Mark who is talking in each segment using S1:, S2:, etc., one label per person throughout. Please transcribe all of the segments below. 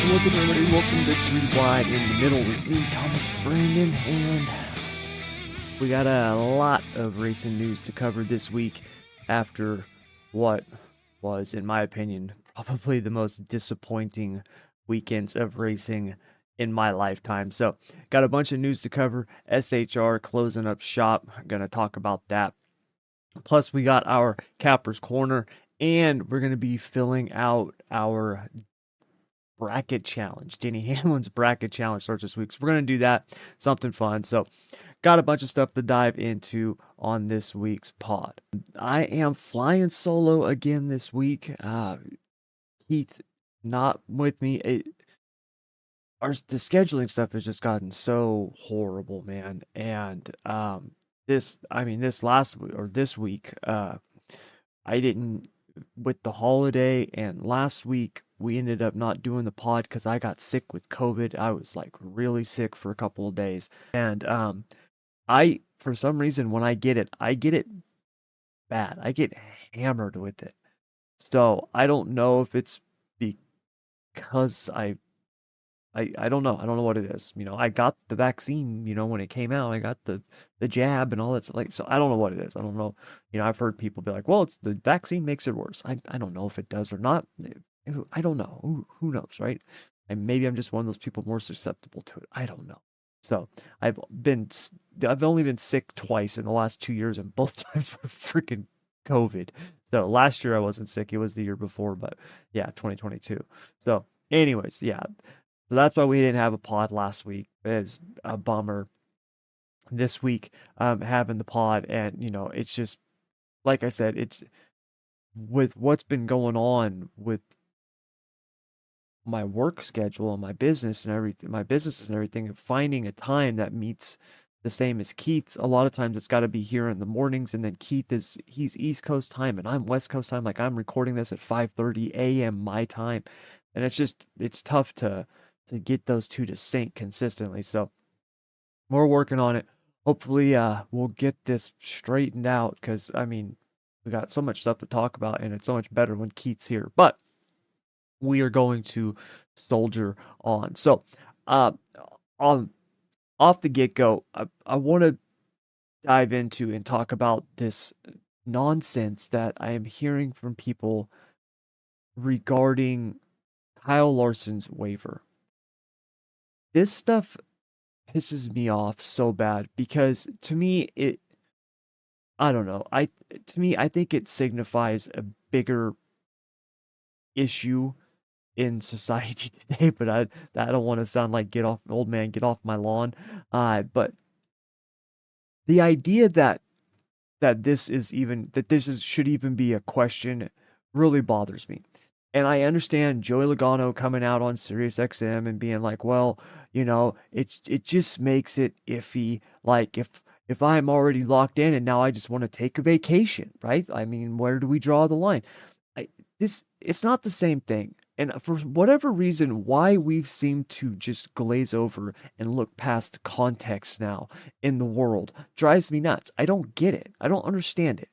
S1: What's up, everybody? Welcome to Three Wide in the Middle with me, Thomas Brandon, and we got a lot of racing news to cover this week after what was, in my opinion, probably the most disappointing weekends of racing in my lifetime. So, got a bunch of news to cover. SHR closing up shop. I'm going to talk about that. Plus, we got our Capper's Corner, and we're going to be filling out our bracket challenge. Denny Hamlin's bracket challenge starts this week. So we're going to do that. Something fun. So got a bunch of stuff to dive into on this week's pod. I am flying solo again this week. Keith not with me. The scheduling stuff has just gotten so horrible, man. And this week, I didn't, with the holiday, and last week we ended up not doing the pod because I got sick with COVID. I was like really sick for a couple of days. And I, for some reason, when I get it bad. I get hammered with it. So I don't know if it's because I don't know. I don't know what it is. I got the vaccine, when it came out. I got the jab and all that stuff. So I don't know what it is. I don't know. I've heard people be like, well, it's the vaccine makes it worse. I don't know if it does or not. I don't know. Who knows, right? And maybe I'm just one of those people more susceptible to it. I don't know. So I've only been sick twice in the last 2 years, and both times were freaking COVID. So last year I wasn't sick. It was the year before, but yeah, 2022. So anyways, yeah. So that's why we didn't have a pod last week. It was a bummer. This week, having the pod, and it's just like I said, it's with what's been going on with my work schedule and my business and everything, and finding a time that meets the same as Keith's. A lot of times it's got to be here in the mornings, and then he's East Coast time and I'm West Coast time. Like, I'm recording this at 5:30 a.m. my time, and it's tough to get those two to sync consistently. So we're working on it. Hopefully we'll get this straightened out, because we got so much stuff to talk about, and it's so much better when Keith's here. But we are going to soldier on. So off the get-go, I want to dive into and talk about this nonsense that I am hearing from people regarding Kyle Larson's waiver. This stuff pisses me off so bad, because to me, I don't know. I think it signifies a bigger issue in society today, but I don't want to sound like get off my lawn. But the idea that this should even be a question really bothers me. And I understand Joey Logano coming out on SiriusXM and being like, well, it just makes it iffy. Like, if I'm already locked in and now I just want to take a vacation, right? Where do we draw the line? It's not the same thing. And for whatever reason, why we've seemed to just glaze over and look past context now in the world drives me nuts. I don't get it. I don't understand it.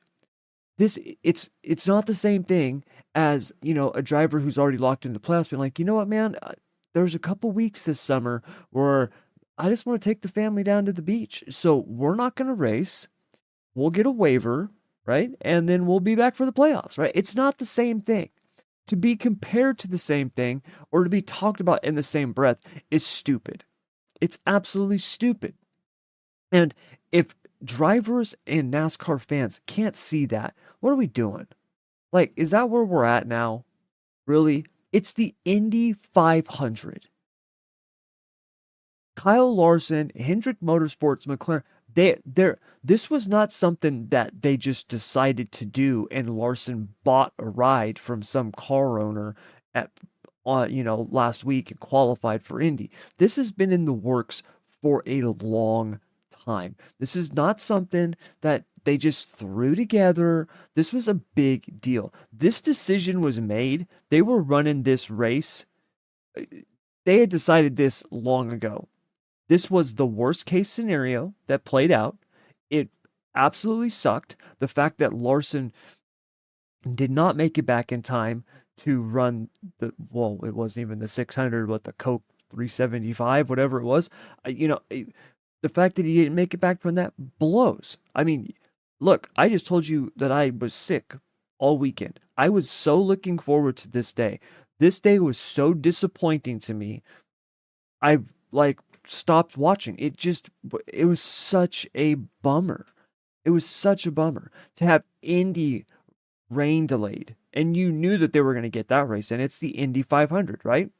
S1: It's not the same thing as, a driver who's already locked into playoffs being like, you know what, man, there's a couple weeks this summer where I just want to take the family down to the beach. So we're not going to race. We'll get a waiver, right? And then we'll be back for the playoffs, right? It's not the same thing. To be compared to the same thing or to be talked about in the same breath is stupid. It's absolutely stupid. And if drivers and NASCAR fans can't see that, what are we doing? Like, is that where we're at now? Really? It's the Indy 500. Kyle Larson, Hendrick Motorsports, McLaren, this was not something that they just decided to do, and Larson bought a ride from some car owner last week and qualified for Indy. This has been in the works for a long time. This is not something that they just threw together. This was a big deal. This decision was made. They were running this race. They had decided this long ago. This was the worst case scenario that played out. It absolutely sucked. The fact that Larson did not make it back in time to run it wasn't even the 600, but the Coke 375, whatever it was. The fact that he didn't make it back from that blows. I mean, look, I just told you that I was sick all weekend. I was so looking forward to this day. This day was so disappointing to me. I like stopped watching. It was such a bummer. It was such a bummer to have Indy rain delayed. And you knew that they were going to get that race, and it's the Indy 500, right?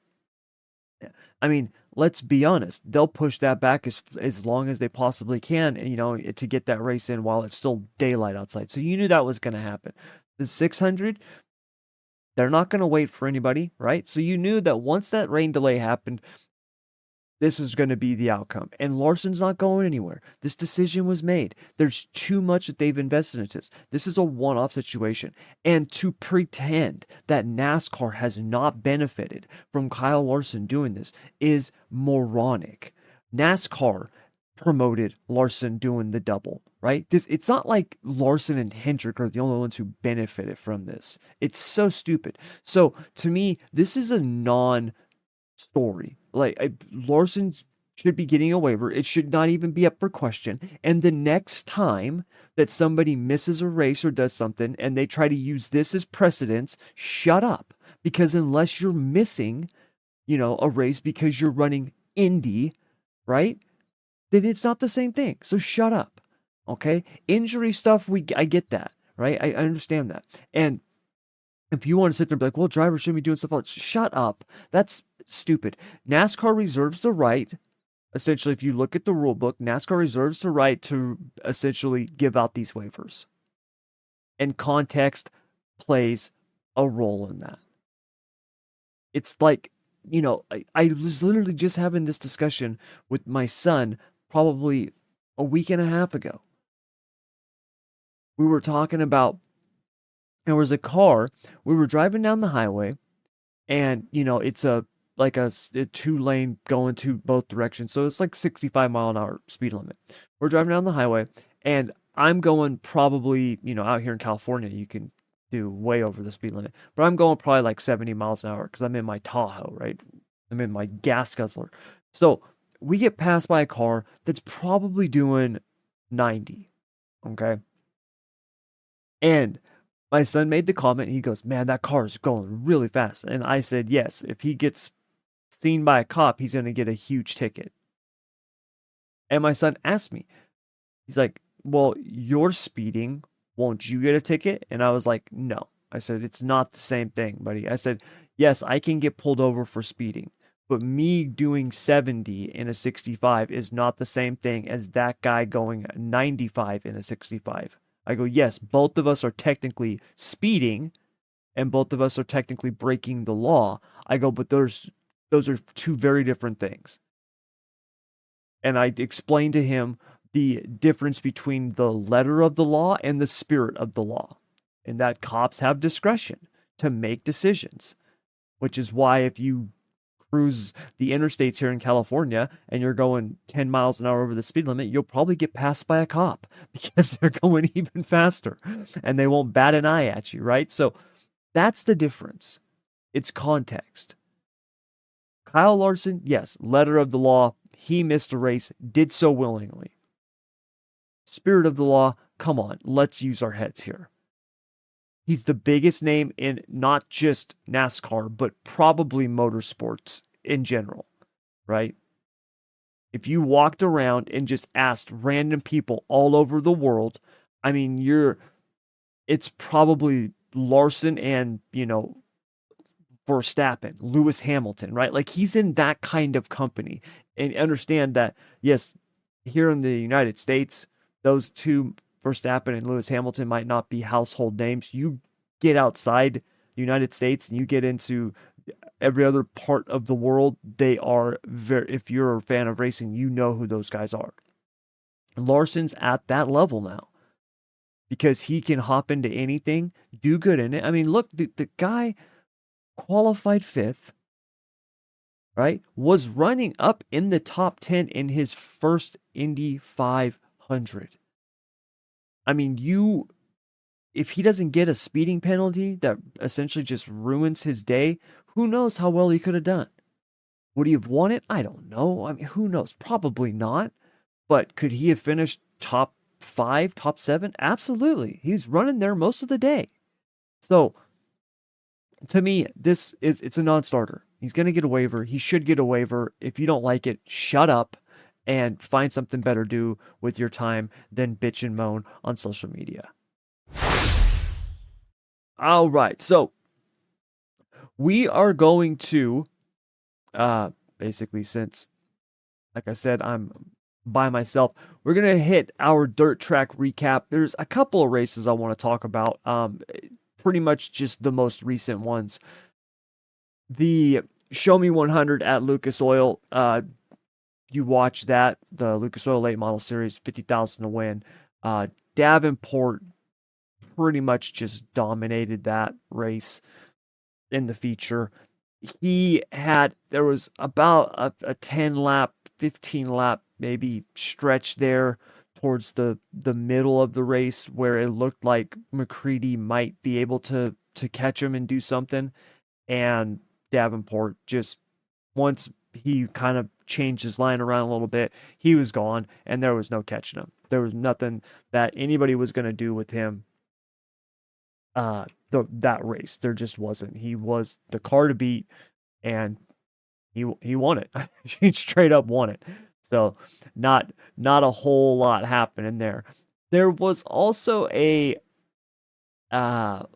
S1: I mean, let's be honest. They'll push that back as long as they possibly can, to get that race in while it's still daylight outside. So you knew that was going to happen. The 600, they're not going to wait for anybody, right? So you knew that once that rain delay happened, this is going to be the outcome. And Larson's not going anywhere. This decision was made. There's too much that they've invested into this. This is a one-off situation. And to pretend that NASCAR has not benefited from Kyle Larson doing this is moronic. NASCAR promoted Larson doing the double, right? It's not like Larson and Hendrick are the only ones who benefited from this. It's so stupid. So to me, this is a non-story. Larson should be getting a waiver. It should not even be up for question. And the next time that somebody misses a race or does something and they try to use this as precedence, shut up. Because unless you're missing, a race because you're running Indy, right? Then it's not the same thing. So shut up. Okay? Injury stuff, I get that, right? I understand that. And if you want to sit there and be like, well, drivers shouldn't be doing stuff like that, shut up. That's stupid. NASCAR reserves the right, essentially, if you look at the rule book, NASCAR reserves the right to essentially give out these waivers. And context plays a role in that. It's like, I was literally just having this discussion with my son probably a week and a half ago. We were talking about, there was a car, we were driving down the highway, and, it's a 2-lane going to both directions. So it's like 65 mile an hour speed limit. We're driving down the highway, and I'm going probably, out here in California, you can do way over the speed limit, but I'm going probably like 70 miles an hour because I'm in my Tahoe, right? I'm in my gas guzzler. So we get passed by a car that's probably doing 90. Okay. And my son made the comment, he goes, man, that car is going really fast. And I said, yes, if he gets seen by a cop, he's going to get a huge ticket. And my son asked me, he's like, well, you're speeding. Won't you get a ticket? And I was like, no. I said, it's not the same thing, buddy. I said, yes, I can get pulled over for speeding, but me doing 70 in a 65 is not the same thing as that guy going 95 in a 65. I go, yes, both of us are technically speeding and both of us are technically breaking the law. I go, but those are two very different things. And I explained to him the difference between the letter of the law and the spirit of the law, and that cops have discretion to make decisions, which is why if you cruise the interstates here in California and you're going 10 miles an hour over the speed limit, you'll probably get passed by a cop because they're going even faster and they won't bat an eye at you, right? So that's the difference. It's context. Kyle Larson, yes, letter of the law. He missed a race, did so willingly. Spirit of the law, come on, let's use our heads here. He's the biggest name in not just NASCAR, but probably motorsports in general, right? If you walked around and just asked random people all over the world, I mean, it's probably Larson and, Verstappen, Lewis Hamilton, right? Like he's in that kind of company. And understand that, yes, here in the United States, those two, Verstappen and Lewis Hamilton, might not be household names. You get outside the United States and you get into every other part of the world, they are if you're a fan of racing, you know who those guys are. Larson's at that level now because he can hop into anything, do good in it. I mean, look, the guy qualified 5th, right? Was running up in the top 10 in his first Indy 500. I mean, if he doesn't get a speeding penalty that essentially just ruins his day, who knows how well he could have done? Would he have won it? I don't know. I mean, who knows? Probably not. But could he have finished top 5, top 7? Absolutely. He's running there most of the day. So to me, it's a non-starter. He's going to get a waiver. He should get a waiver. If you don't like it, shut up and find something better to do with your time than bitch and moan on social media. All right. So we are going to basically, since like I said, I'm by myself, we're going to hit our dirt track recap. There's a couple of races I want to talk about. Pretty much just the most recent ones. The Show Me 100 at Lucas Oil. You watch that, the Lucas Oil Late Model Series, 50,000 to win. Davenport pretty much just dominated that race in the feature. There was about a 10 lap, 15 lap maybe stretch there towards the middle of the race where it looked like McCready might be able to catch him and do something. And Davenport just, once he kind of changed his line around a little bit, he was gone and there was no catching him. There was nothing that anybody was going to do with him that race. There just wasn't. He was the car to beat and he won it. He straight up won it. So not a whole lot happening there. There was also a where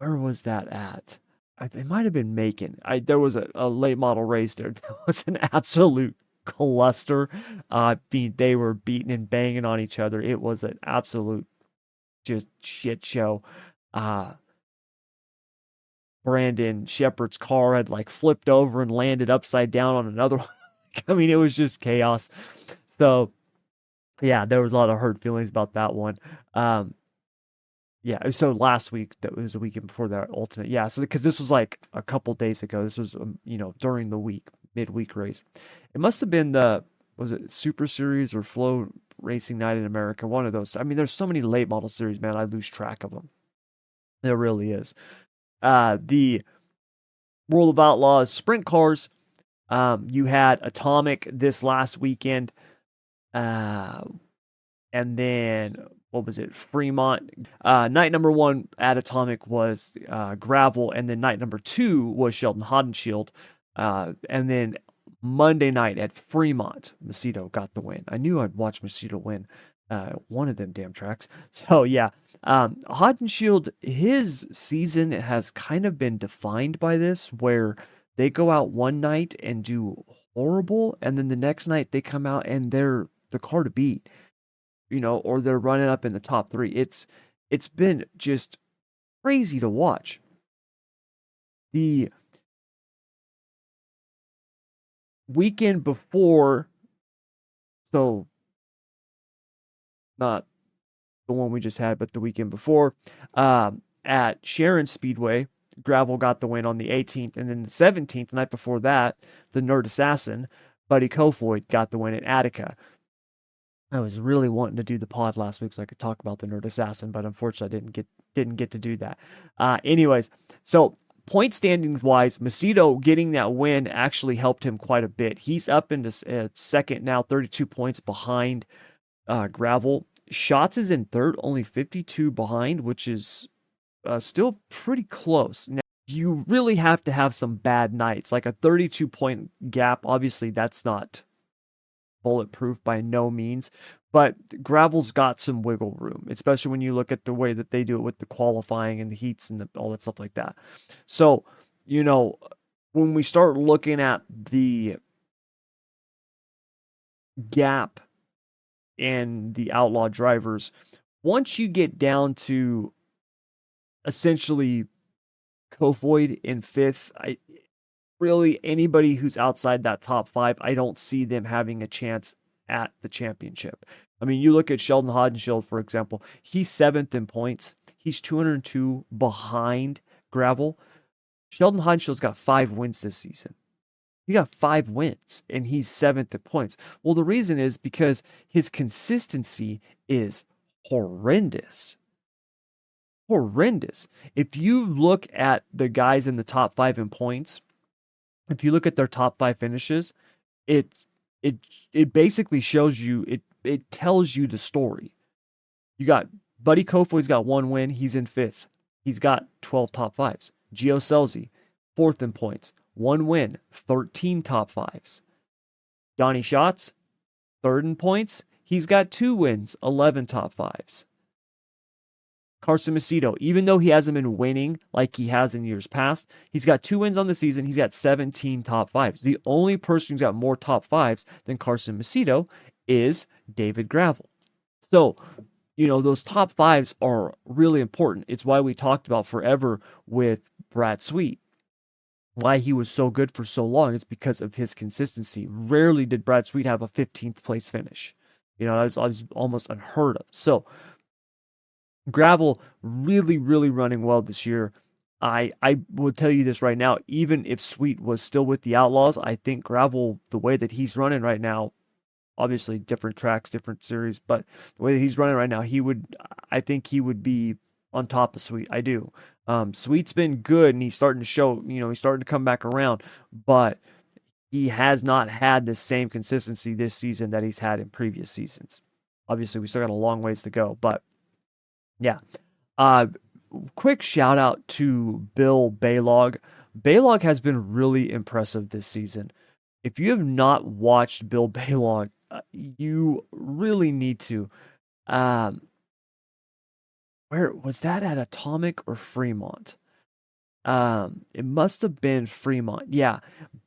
S1: was that at? It might have been Macon. There was a late model race there. That was an absolute cluster. They were beating and banging on each other. It was an absolute just shit show. Brandon Shepard's car had like flipped over and landed upside down on another one. I mean, it was just chaos. So yeah, there was a lot of hurt feelings about that one. Yeah, so last week, that was a weekend before that ultimate. Yeah, so because this was like a couple days ago. This was during the week, midweek race. It must have been was it Super Series or Flow Racing Night in America? One of those. I mean, there's so many late model series, man. I lose track of them. There really is. The World of Outlaws sprint cars. You had Atomic this last weekend. And then what was it? Fremont. Night number 1 at Atomic was gravel, and then night number 2 was Sheldon Haudenschild. And then Monday night at Fremont, Macedo got the win. I knew I'd watch Macedo win one of them damn tracks. So yeah, Haudenschild, his season has kind of been defined by this, where they go out one night and do horrible, and then the next night they come out and they're the car to beat, or they're running up in the top 3. It's been just crazy to watch. The weekend before, so not the one we just had, but the weekend before, at Sharon Speedway, gravel got the win on the 18th, and then the 17th, the night before that, the Nerd Assassin, Buddy Kofoid, got the win at Attica. I was really wanting to do the pod last week so I could talk about the Nerd Assassin, but unfortunately I didn't get to do that. Anyways, so point standings wise, Macedo getting that win actually helped him quite a bit. He's up into second now, 32 points behind gravel. Schatz is in third, only 52 behind, which is still pretty close. Now, you really have to have some bad nights, like a 32-point gap. Obviously, that's not bulletproof by no means, but gravel's got some wiggle room, especially when you look at the way that they do it with the qualifying and the heats and all that stuff like that. So, when we start looking at the gap in the outlaw drivers, once you get down to essentially Kofoid in 5th, really anybody who's outside that top 5, I don't see them having a chance at the championship. I mean, you look at Sheldon Haudenschild, for example. He's 7th in points. He's 202 behind gravel. Sheldon Haudenschild's got 5 wins this season. He got 5 wins, and he's 7th in points. Well, the reason is because his consistency is horrendous. horrendous. If you look at the guys in the top 5 in points, if you look at their top 5 finishes, it it it basically shows you, it tells you the story. You got Buddy Kofoid's got 1 win, he's in 5th. He's got 12 top 5s. Gio Scelzi, 4th in points, 1 win, 13 top 5s. Donnie Schatz, 3rd in points, he's got 2 wins, 11 top 5s. Carson Macedo, even though he hasn't been winning like he has in years past, he's got 2 wins on the season. He's got 17 top 5s. The only person who's got more top 5s than Carson Macedo is David Gravel. So, those top 5s are really important. It's why we talked about forever with Brad Sweet. Why he was so good for so long is because of his consistency. Rarely did Brad Sweet have a 15th place finish. That was almost unheard of. So, Gravel really, really running well this year. I will tell you this right now, even if Sweet was still with the Outlaws, I think Gravel, the way that he's running right now, obviously different tracks, different series, but the way that he's running right now, I think he would be on top of Sweet. I do. Sweet's been good and he's starting to show, he's starting to come back around, but he has not had the same consistency this season that he's had in previous seasons. Obviously, we still got a long ways to go, but yeah. Quick shout out to Bill Baylog. Baylog has been really impressive this season. If you have not watched Bill Baylog, you really need to. Where was that, at Atomic or Fremont? It must have been Fremont. Yeah.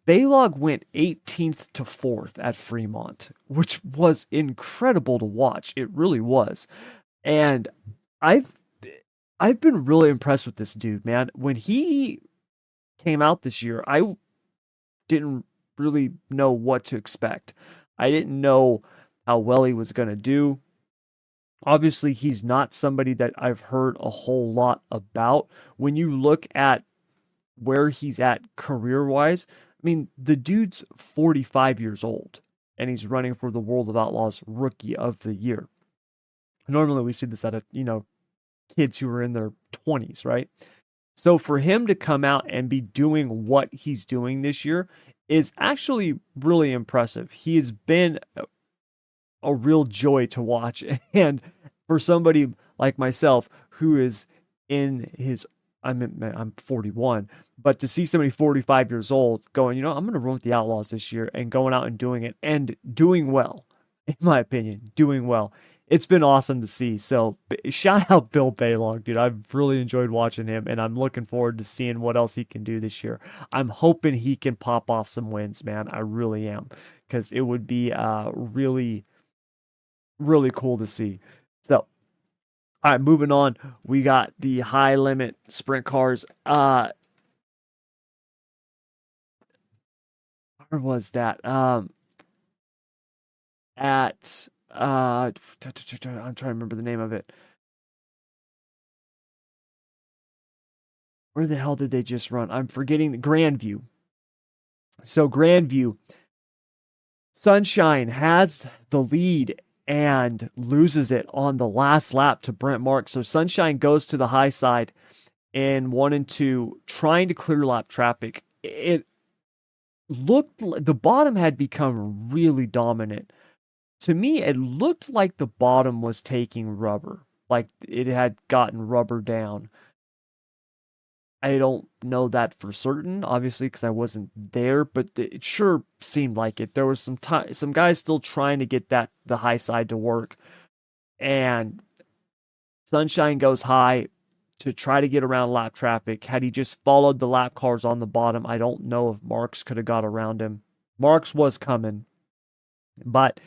S1: Baylog went 18th to 4th at Fremont, which was incredible to watch. It really was. And I've been really impressed with this dude, man. When he came out this year, I didn't really know what to expect. I didn't know how well he was going to do. Obviously, he's not somebody that I've heard a whole lot about. When you look at where he's at career-wise, I mean, the dude's 45 years old, and he's running for the World of Outlaws Rookie of the Year. Normally, we see this at kids who are in their 20s, right? So for him to come out and be doing what he's doing this year is actually really impressive. He has been a real joy to watch. And for somebody like myself who is in his, I'm 41, but to see somebody 45 years old going, I'm going to run with the Outlaws this year and going out and doing it and doing well, in my opinion, doing well. It's been awesome to see. So shout out Bill Baylog, dude. I've really enjoyed watching him, and I'm looking forward to seeing what else he can do this year. I'm hoping he can pop off some wins, man. I really am, because it would be really, really cool to see. So, all right, moving on. We got the high limit sprint cars. Where was that? I'm trying to remember the name of it. Where the hell did they just run? I'm forgetting the Grandview. So Grandview, Sunshine has the lead and loses it on the last lap to Brent Marks. So Sunshine goes to the high side in 1 and 2, trying to clear lap traffic. It looked like the bottom had become really dominant. To me, it looked like the bottom was taking rubber, like it had gotten rubber down. I don't know that for certain, obviously, because I wasn't there, but it sure seemed like it. There was some guys still trying to get the high side to work, and Sunshine goes high to try to get around lap traffic. Had he just followed the lap cars on the bottom, I don't know if Marks could have got around him. Marks was coming, but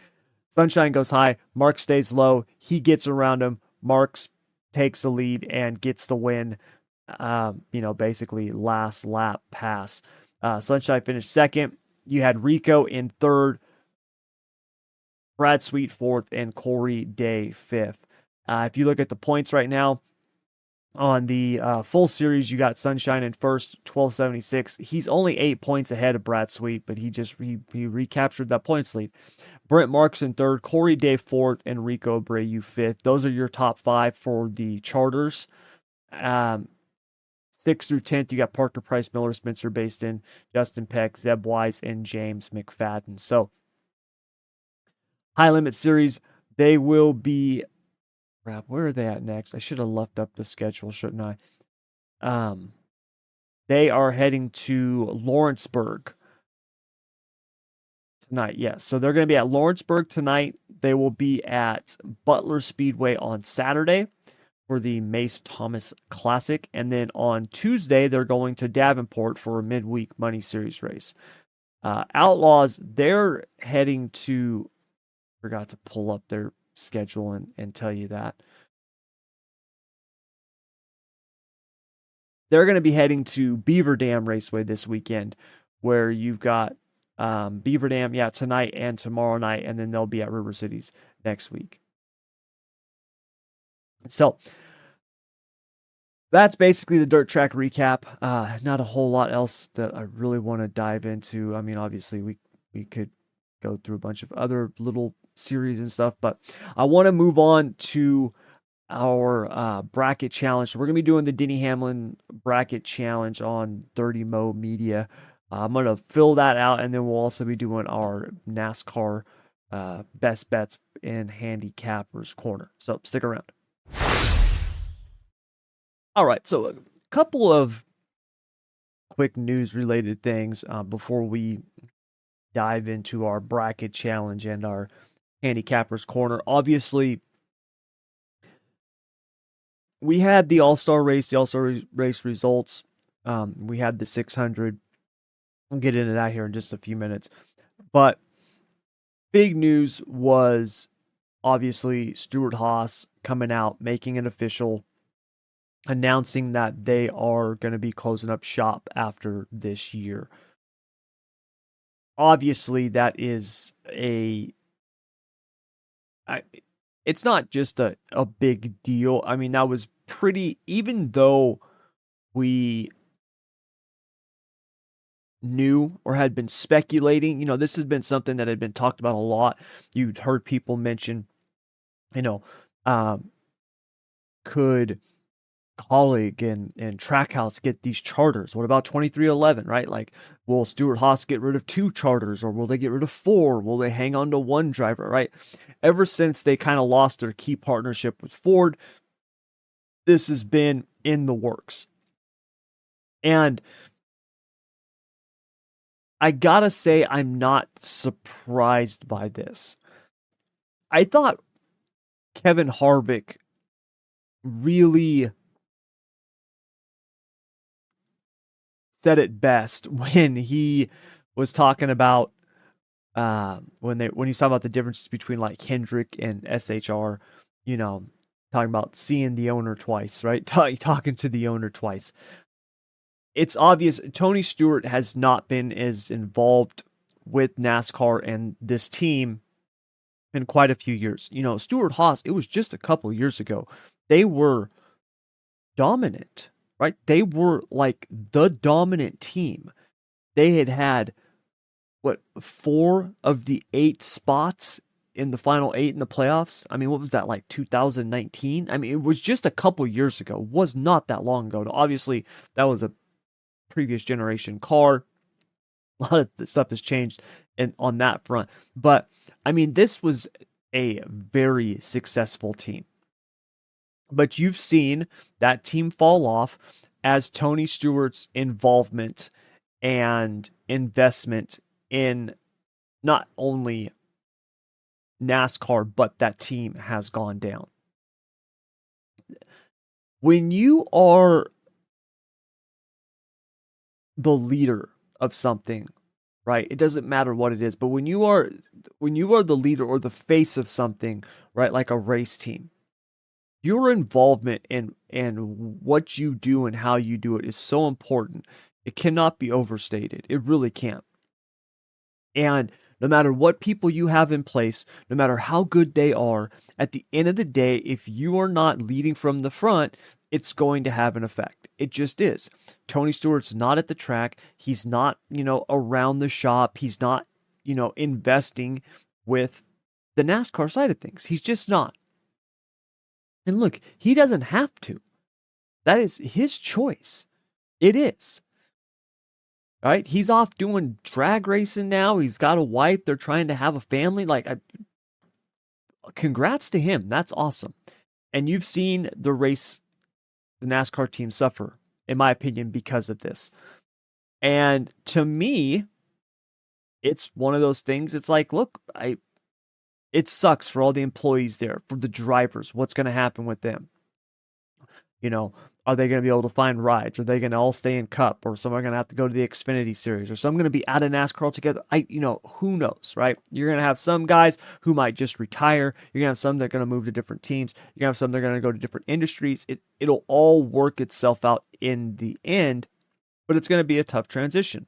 S1: Sunshine goes high. Marks stays low. He gets around him. Marks takes the lead and gets the win. Basically last lap pass. Sunshine finished second. You had Rico in third, Brad Sweet fourth, and Corey Day fifth. If you look at the points right now, on the full series, you got Sunshine in first, 1276. He's only 8 points ahead of Brad Sweet, but he recaptured that points lead. Brent Marks in third, Corey Day fourth, and Rico Abreu fifth. Those are your top 5 for the charters. 6th through 10th, you got Parker Price, Miller, Spencer Baston, Justin Peck, Zeb Wise, and James McFadden. So, High Limit Series, they will be. Crap, where are they at next? I should have left up the schedule, shouldn't I? They are heading to Lawrenceburg tonight. Yes, so they're going to be at Lawrenceburg tonight. They will be at Butler Speedway on Saturday for the Mace Thomas Classic. And then on Tuesday, they're going to Davenport for a midweek Money Series race. Outlaws, they're heading to, forgot to pull up their schedule and tell you that. They're going to be heading to Beaver Dam Raceway this weekend, where you've got Beaver Dam, tonight and tomorrow night, and then they'll be at River Cities next week. So that's basically the dirt track recap. Not a whole lot else that I really want to dive into. I mean, obviously we could go through a bunch of other little series and stuff, but I want to move on to our bracket challenge. So we're gonna be doing the Denny Hamlin Bracket Challenge on 30 Mo Media. I'm gonna fill that out, and then we'll also be doing our NASCAR best bets in Handicappers Corner. So stick around. All right, so a couple of quick news related things before we dive into our bracket challenge and our Handicappers Corner. Obviously, we had the All-Star race, results. We had the 600. I'll get into that here in just a few minutes. But big news was obviously Stewart-Haas coming out, making it official, announcing that they are going to be closing up shop after this year. Obviously, that is it's not just a big deal. I mean, that was pretty, even though we knew or had been speculating, this has been something that had been talked about a lot. You'd heard people mention, could Colleague and Trackhouse get these charters? What about 2311, right? Like, will Stewart-Haas get rid of 2 charters, or will they get rid of 4? Will they hang on to 1 driver, right? Ever since they kind of lost their key partnership with Ford, this has been in the works. And I gotta say, I'm not surprised by this. I thought Kevin Harvick really said it best when he was talking about when he was talking about the differences between like Hendrick and SHR, talking about seeing the owner twice, right? Talking to the owner twice. It's obvious Tony Stewart has not been as involved with NASCAR and this team in quite a few years. Stewart-Haas, it was just a couple years ago. They were dominant, right? They were like the dominant team. They had 4 of the 8 spots in the final 8 in the playoffs. I mean, what was that, like 2019? I mean, it was just a couple years ago. It was not that long ago. Obviously, that was a previous generation car. A lot of the stuff has changed on that front. But, I mean, this was a very successful team. But you've seen that team fall off as Tony Stewart's involvement and investment in not only NASCAR, but that team has gone down. When you are the leader of something, right? It doesn't matter what it is, but when you are the leader or the face of something, right? Like a race team, your involvement in what you do and how you do it is so important. It cannot be overstated. It really can't. And no matter what people you have in place, no matter how good they are, at the end of the day, if you are not leading from the front, it's going to have an effect. It just is. Tony Stewart's not at the track. He's not, around the shop. He's not, investing with the NASCAR side of things. He's just not. And look, he doesn't have to. That is his choice. It is. Right? He's off doing drag racing now. He's got a wife. They're trying to have a family. Like, congrats to him. That's awesome. And you've seen the NASCAR team suffer, in my opinion, because of this. And to me, it's one of those things. It's like, look, it sucks for all the employees there, for the drivers. What's going to happen with them? Are they going to be able to find rides? Are they going to all stay in Cup? Or some are going to have to go to the Xfinity Series? Or some going to be out of NASCAR altogether? Who knows, right? You're going to have some guys who might just retire. You're going to have some that are going to move to different teams. You're going to have some that are going to go to different industries. It'll all work itself out in the end, but it's going to be a tough transition.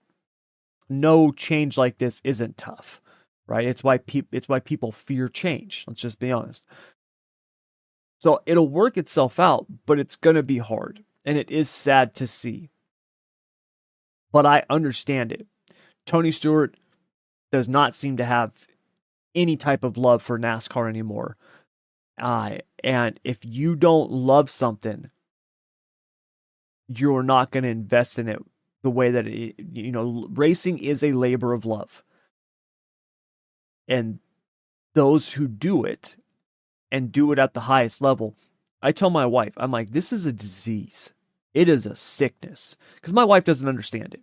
S1: No change like this isn't tough, right? It's why people fear change. Let's just be honest. So it'll work itself out, but it's going to be hard. And it is sad to see. But I understand it. Tony Stewart does not seem to have any type of love for NASCAR anymore. And if you don't love something, you're not going to invest in it the way that racing is a labor of love. And those who do it, and do it at the highest level, I tell my wife, I'm like, this is a disease. It is a sickness. Because my wife doesn't understand it.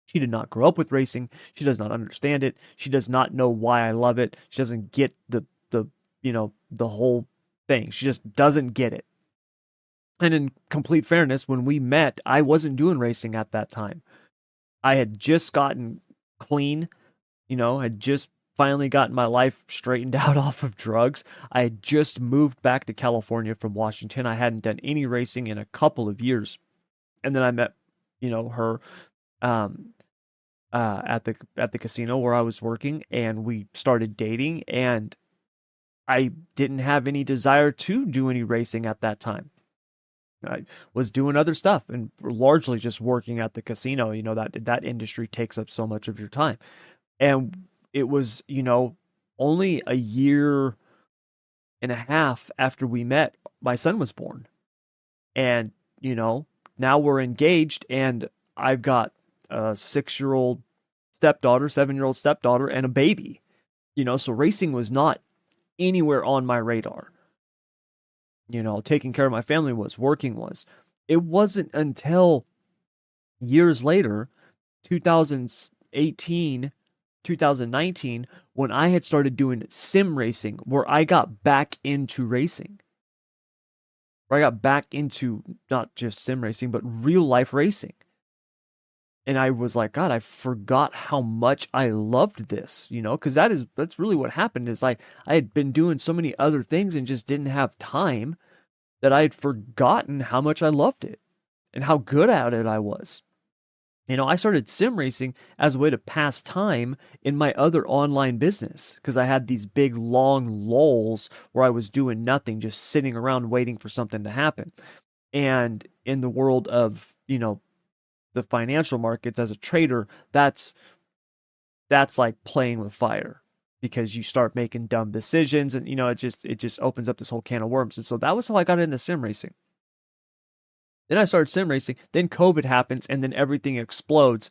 S1: She did not grow up with racing. She does not understand it. She does not know why I love it. She doesn't get the whole thing. She just doesn't get it. And in complete fairness, when we met, I wasn't doing racing at that time. I had just gotten clean, had just finally gotten my life straightened out off of drugs. I had just moved back to California from Washington. I hadn't done any racing in a couple of years. And then I met, her at the casino where I was working, and we started dating, and I didn't have any desire to do any racing at that time. I was doing other stuff and largely just working at the casino. That industry takes up so much of your time. And it was, only a year and a half after we met, my son was born. And, now we're engaged, and I've got a 6-year-old stepdaughter, 7-year-old stepdaughter, and a baby. So racing was not anywhere on my radar. Taking care of my family was, working was. It wasn't until years later, 2018, 2019, when I had started doing sim racing, where I got back into racing. Where I got back into not just sim racing, but real life racing. And I was like, God, I forgot how much I loved this, because that's really what happened is I had been doing so many other things and just didn't have time that I had forgotten how much I loved it and how good at it I was. I started sim racing as a way to pass time in my other online business because I had these big, long lulls where I was doing nothing, just sitting around waiting for something to happen. And in the world of, the financial markets as a trader, that's like playing with fire because you start making dumb decisions and, it just opens up this whole can of worms. And so that was how I got into sim racing. Then I started sim racing. Then COVID happens, and then everything explodes.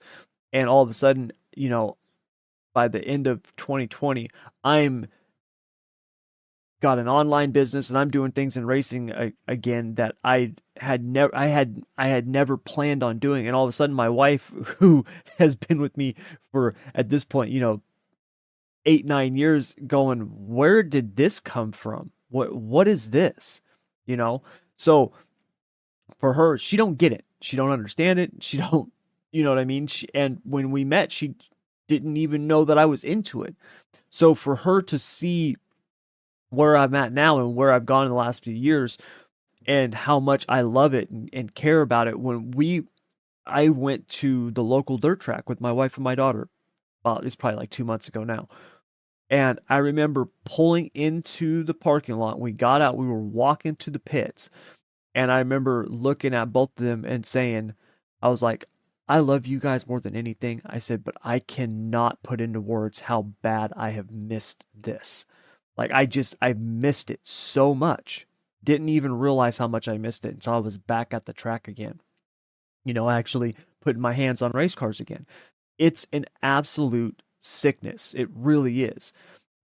S1: And all of a sudden, by the end of 2020, I'm got an online business, and I'm doing things in racing again that I had never planned on doing. And all of a sudden, my wife, who has been with me for at this point, 8-9 years, going, where did this come from? What is this? So. For her, she don't get it. She don't understand it. She don't, you know what I mean? And when we met, she didn't even know that I was into it. So for her to see where I'm at now and where I've gone in the last few years and how much I love it and care about it, I went to the local dirt track with my wife and my daughter. Well, it's probably like 2 months ago now. And I remember pulling into the parking lot. We got out, we were walking to the pits. And I remember looking at both of them and saying, I was like, I love you guys more than anything. I said, but I cannot put into words how bad I have missed this. Like, I've missed it so much, Didn't even realize how much I missed it until I was back at the track again. Actually putting my hands on race cars again. It's an absolute sickness. It really is.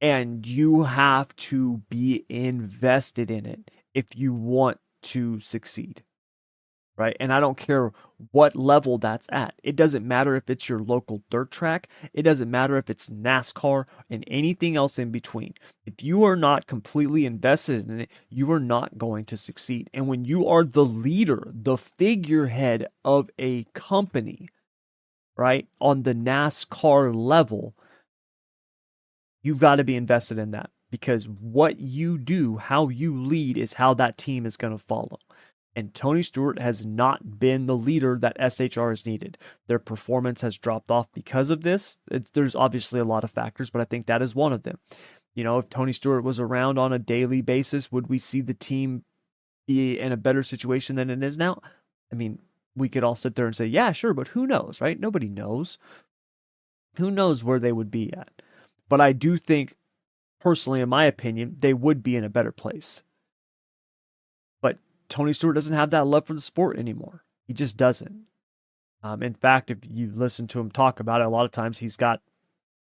S1: And you have to be invested in it if you want to succeed. Right? And I don't care what level that's at. It doesn't matter if it's your local dirt track. It doesn't matter if it's NASCAR and anything else in between. If you are not completely invested in it, you are not going to succeed. And when you are the leader, the figurehead of a company, right, on the NASCAR level, you've got to be invested in that, because what you do, how you lead, is how that team is going to follow. And Tony Stewart has not been the leader that SHR has needed. Their performance has dropped off because of this. There's obviously a lot of factors, but I think that is one of them. If Tony Stewart was around on a daily basis, would we see the team be in a better situation than it is now? I mean, we could all sit there and say, yeah, sure, but who knows, right? Nobody knows. Who knows where they would be at? But I do think, personally, in my opinion, they would be in a better place. But Tony Stewart doesn't have that love for the sport anymore. He just doesn't. In fact, if you listen to him talk about it, a lot of times he's got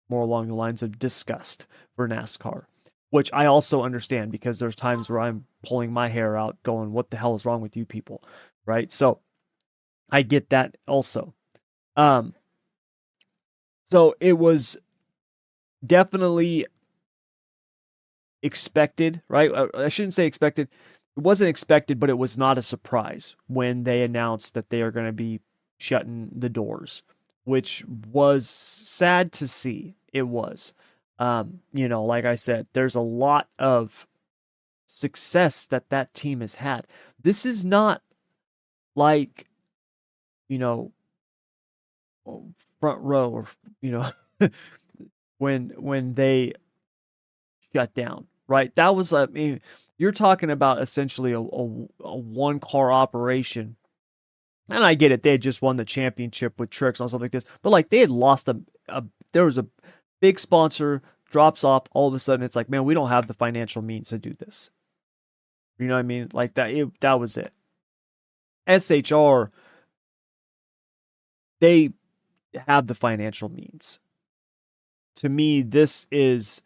S1: more along the lines of disgust for NASCAR, which I also understand, because there's times where I'm pulling my hair out going, what the hell is wrong with you people, right? So I get that also. So it was definitely expected, right? I shouldn't say expected. It wasn't expected, but it was not a surprise when they announced that they are going to be shutting the doors, which was sad to see. It was. Like I said, there's a lot of success that team has had. This is not like, front row, or, when they shut down, right? That was, I mean, you're talking about essentially a one car operation. And I get it. They had just won the championship with tricks and something like this, but like they had lost there was a big sponsor drops off. All of a sudden it's like, man, we don't have the financial means to do this. You know what I mean? Like that was it. SHR, they have the financial means. To me, this is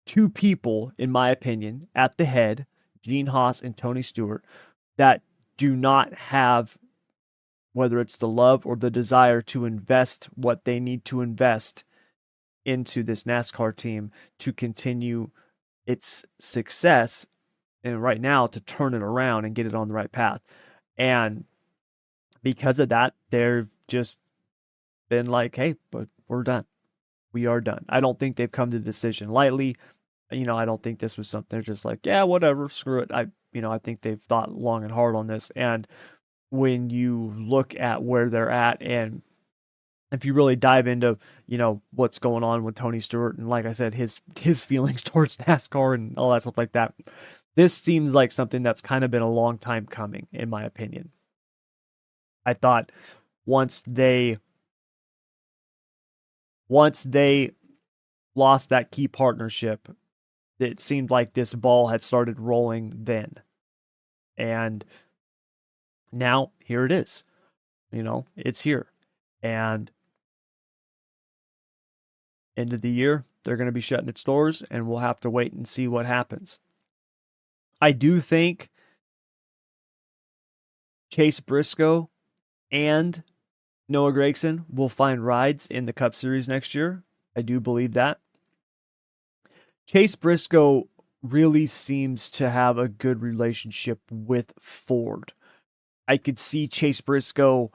S1: two people, in my opinion, at the head, Gene Haas and Tony Stewart, that do not have, whether it's the love or the desire to invest what they need to invest into this NASCAR team to continue its success, and right now to turn it around and get it on the right path. And because of that, they've just been like, hey, but we're done. We are done. I don't think they've come to the decision lightly. I don't think this was something they're just like, yeah, whatever, screw it. I think they've thought long and hard on this. And when you look at where they're at, and if you really dive into, what's going on with Tony Stewart, and like I said, his feelings towards NASCAR and all that stuff like that, this seems like something that's kind of been a long time coming, in my opinion. I thought once they lost that key partnership, it seemed like this ball had started rolling then. And now here it is. It's here. And end of the year, they're going to be shutting its doors, and we'll have to wait and see what happens. I do think Chase Briscoe and Noah Gragson will find rides in the Cup Series next year. I do believe that. Chase Briscoe really seems to have a good relationship with Ford. I could see Chase Briscoe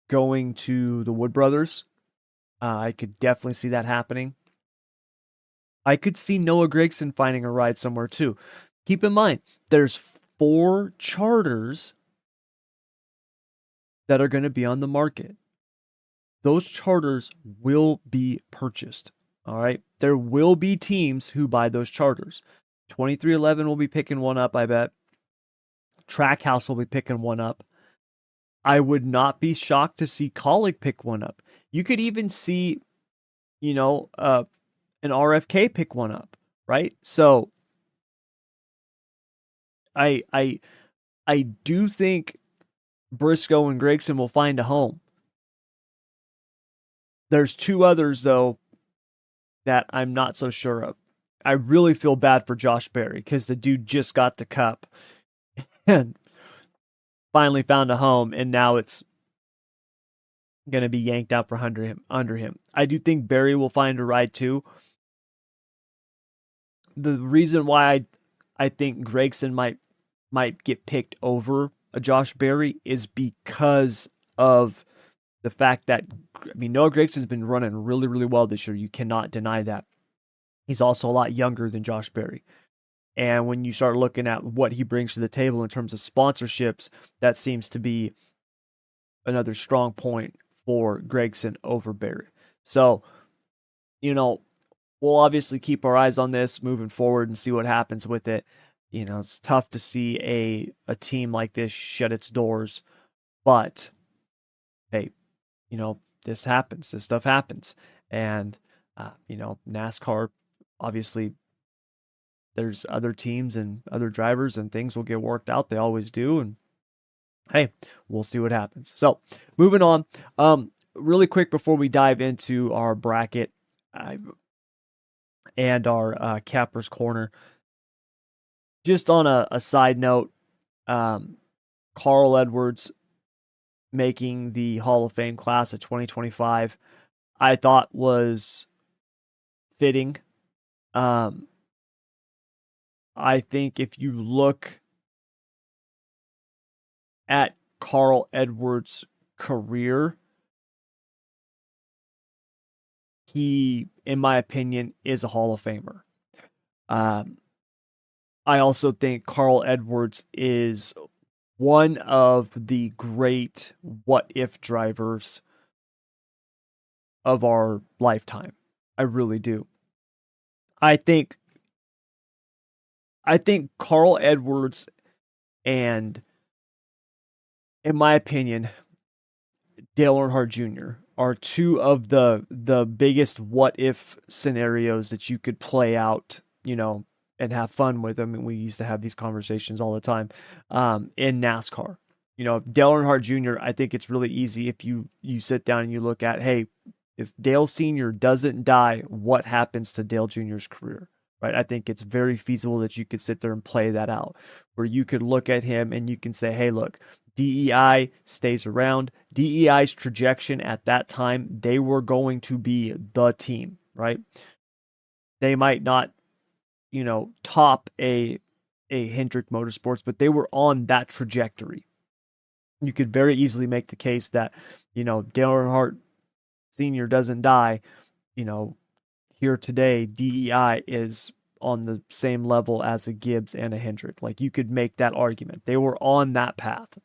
S1: going to the Wood Brothers. I could definitely see that happening. I could see Noah Gragson finding a ride somewhere too. Keep in mind, there's 4 charters that are going to be on the market. Those charters will be purchased. All right. There will be teams who buy those charters. 2311 will be picking one up, I bet. Trackhouse will be picking one up. I would not be shocked to see Colleague pick one up. You could even see, an RFK pick one up, right? So I do think Briscoe and Gragson will find a home. There's two others, though, that I'm not so sure of. I really feel bad for Josh Berry because the dude just got the cup and finally found a home, and now it's going to be yanked out from under him. I do think Berry will find a ride too. The reason why I think Gragson might get picked over a Josh Berry is because of the fact that, I mean, Noah Gragson's been running really, really well this year. You cannot deny that. He's also a lot younger than Josh Berry. And when you start looking at what he brings to the table in terms of sponsorships, that seems to be another strong point for Gragson over Berry. So, we'll obviously keep our eyes on this moving forward and see what happens with it. It's tough to see a team like this shut its doors, but hey, this happens. This stuff happens. And, NASCAR, obviously, there's other teams and other drivers and things will get worked out. They always do. And hey, we'll see what happens. So moving on, really quick before we dive into our bracket and our Capper's Corner, just on a side note, Carl Edwards making the Hall of Fame class of 2025, I thought was fitting. I think if you look at Carl Edwards' career, he, in my opinion, is a Hall of Famer. I also think Carl Edwards is one of the great what-if drivers of our lifetime. I really do. I think Carl Edwards and, in my opinion, Dale Earnhardt Jr. are two of the biggest what-if scenarios that you could play out, and have fun with them. And we used to have these conversations all the time in NASCAR. Dale Earnhardt Jr., I think it's really easy if you sit down and you look at, hey, if Dale Sr. doesn't die, what happens to Dale Jr.'s career? Right? I think it's very feasible that you could sit there and play that out, where you could look at him and you can say, hey, look, DEI stays around. DEI's trajectory at that time, they were going to be the team, right? They might not, top a Hendrick Motorsports, but they were on that trajectory. You could very easily make the case that, Dale Earnhardt Sr. doesn't die, here today, DEI is on the same level as a Gibbs and a Hendrick. Like, you could make that argument. They were on that path.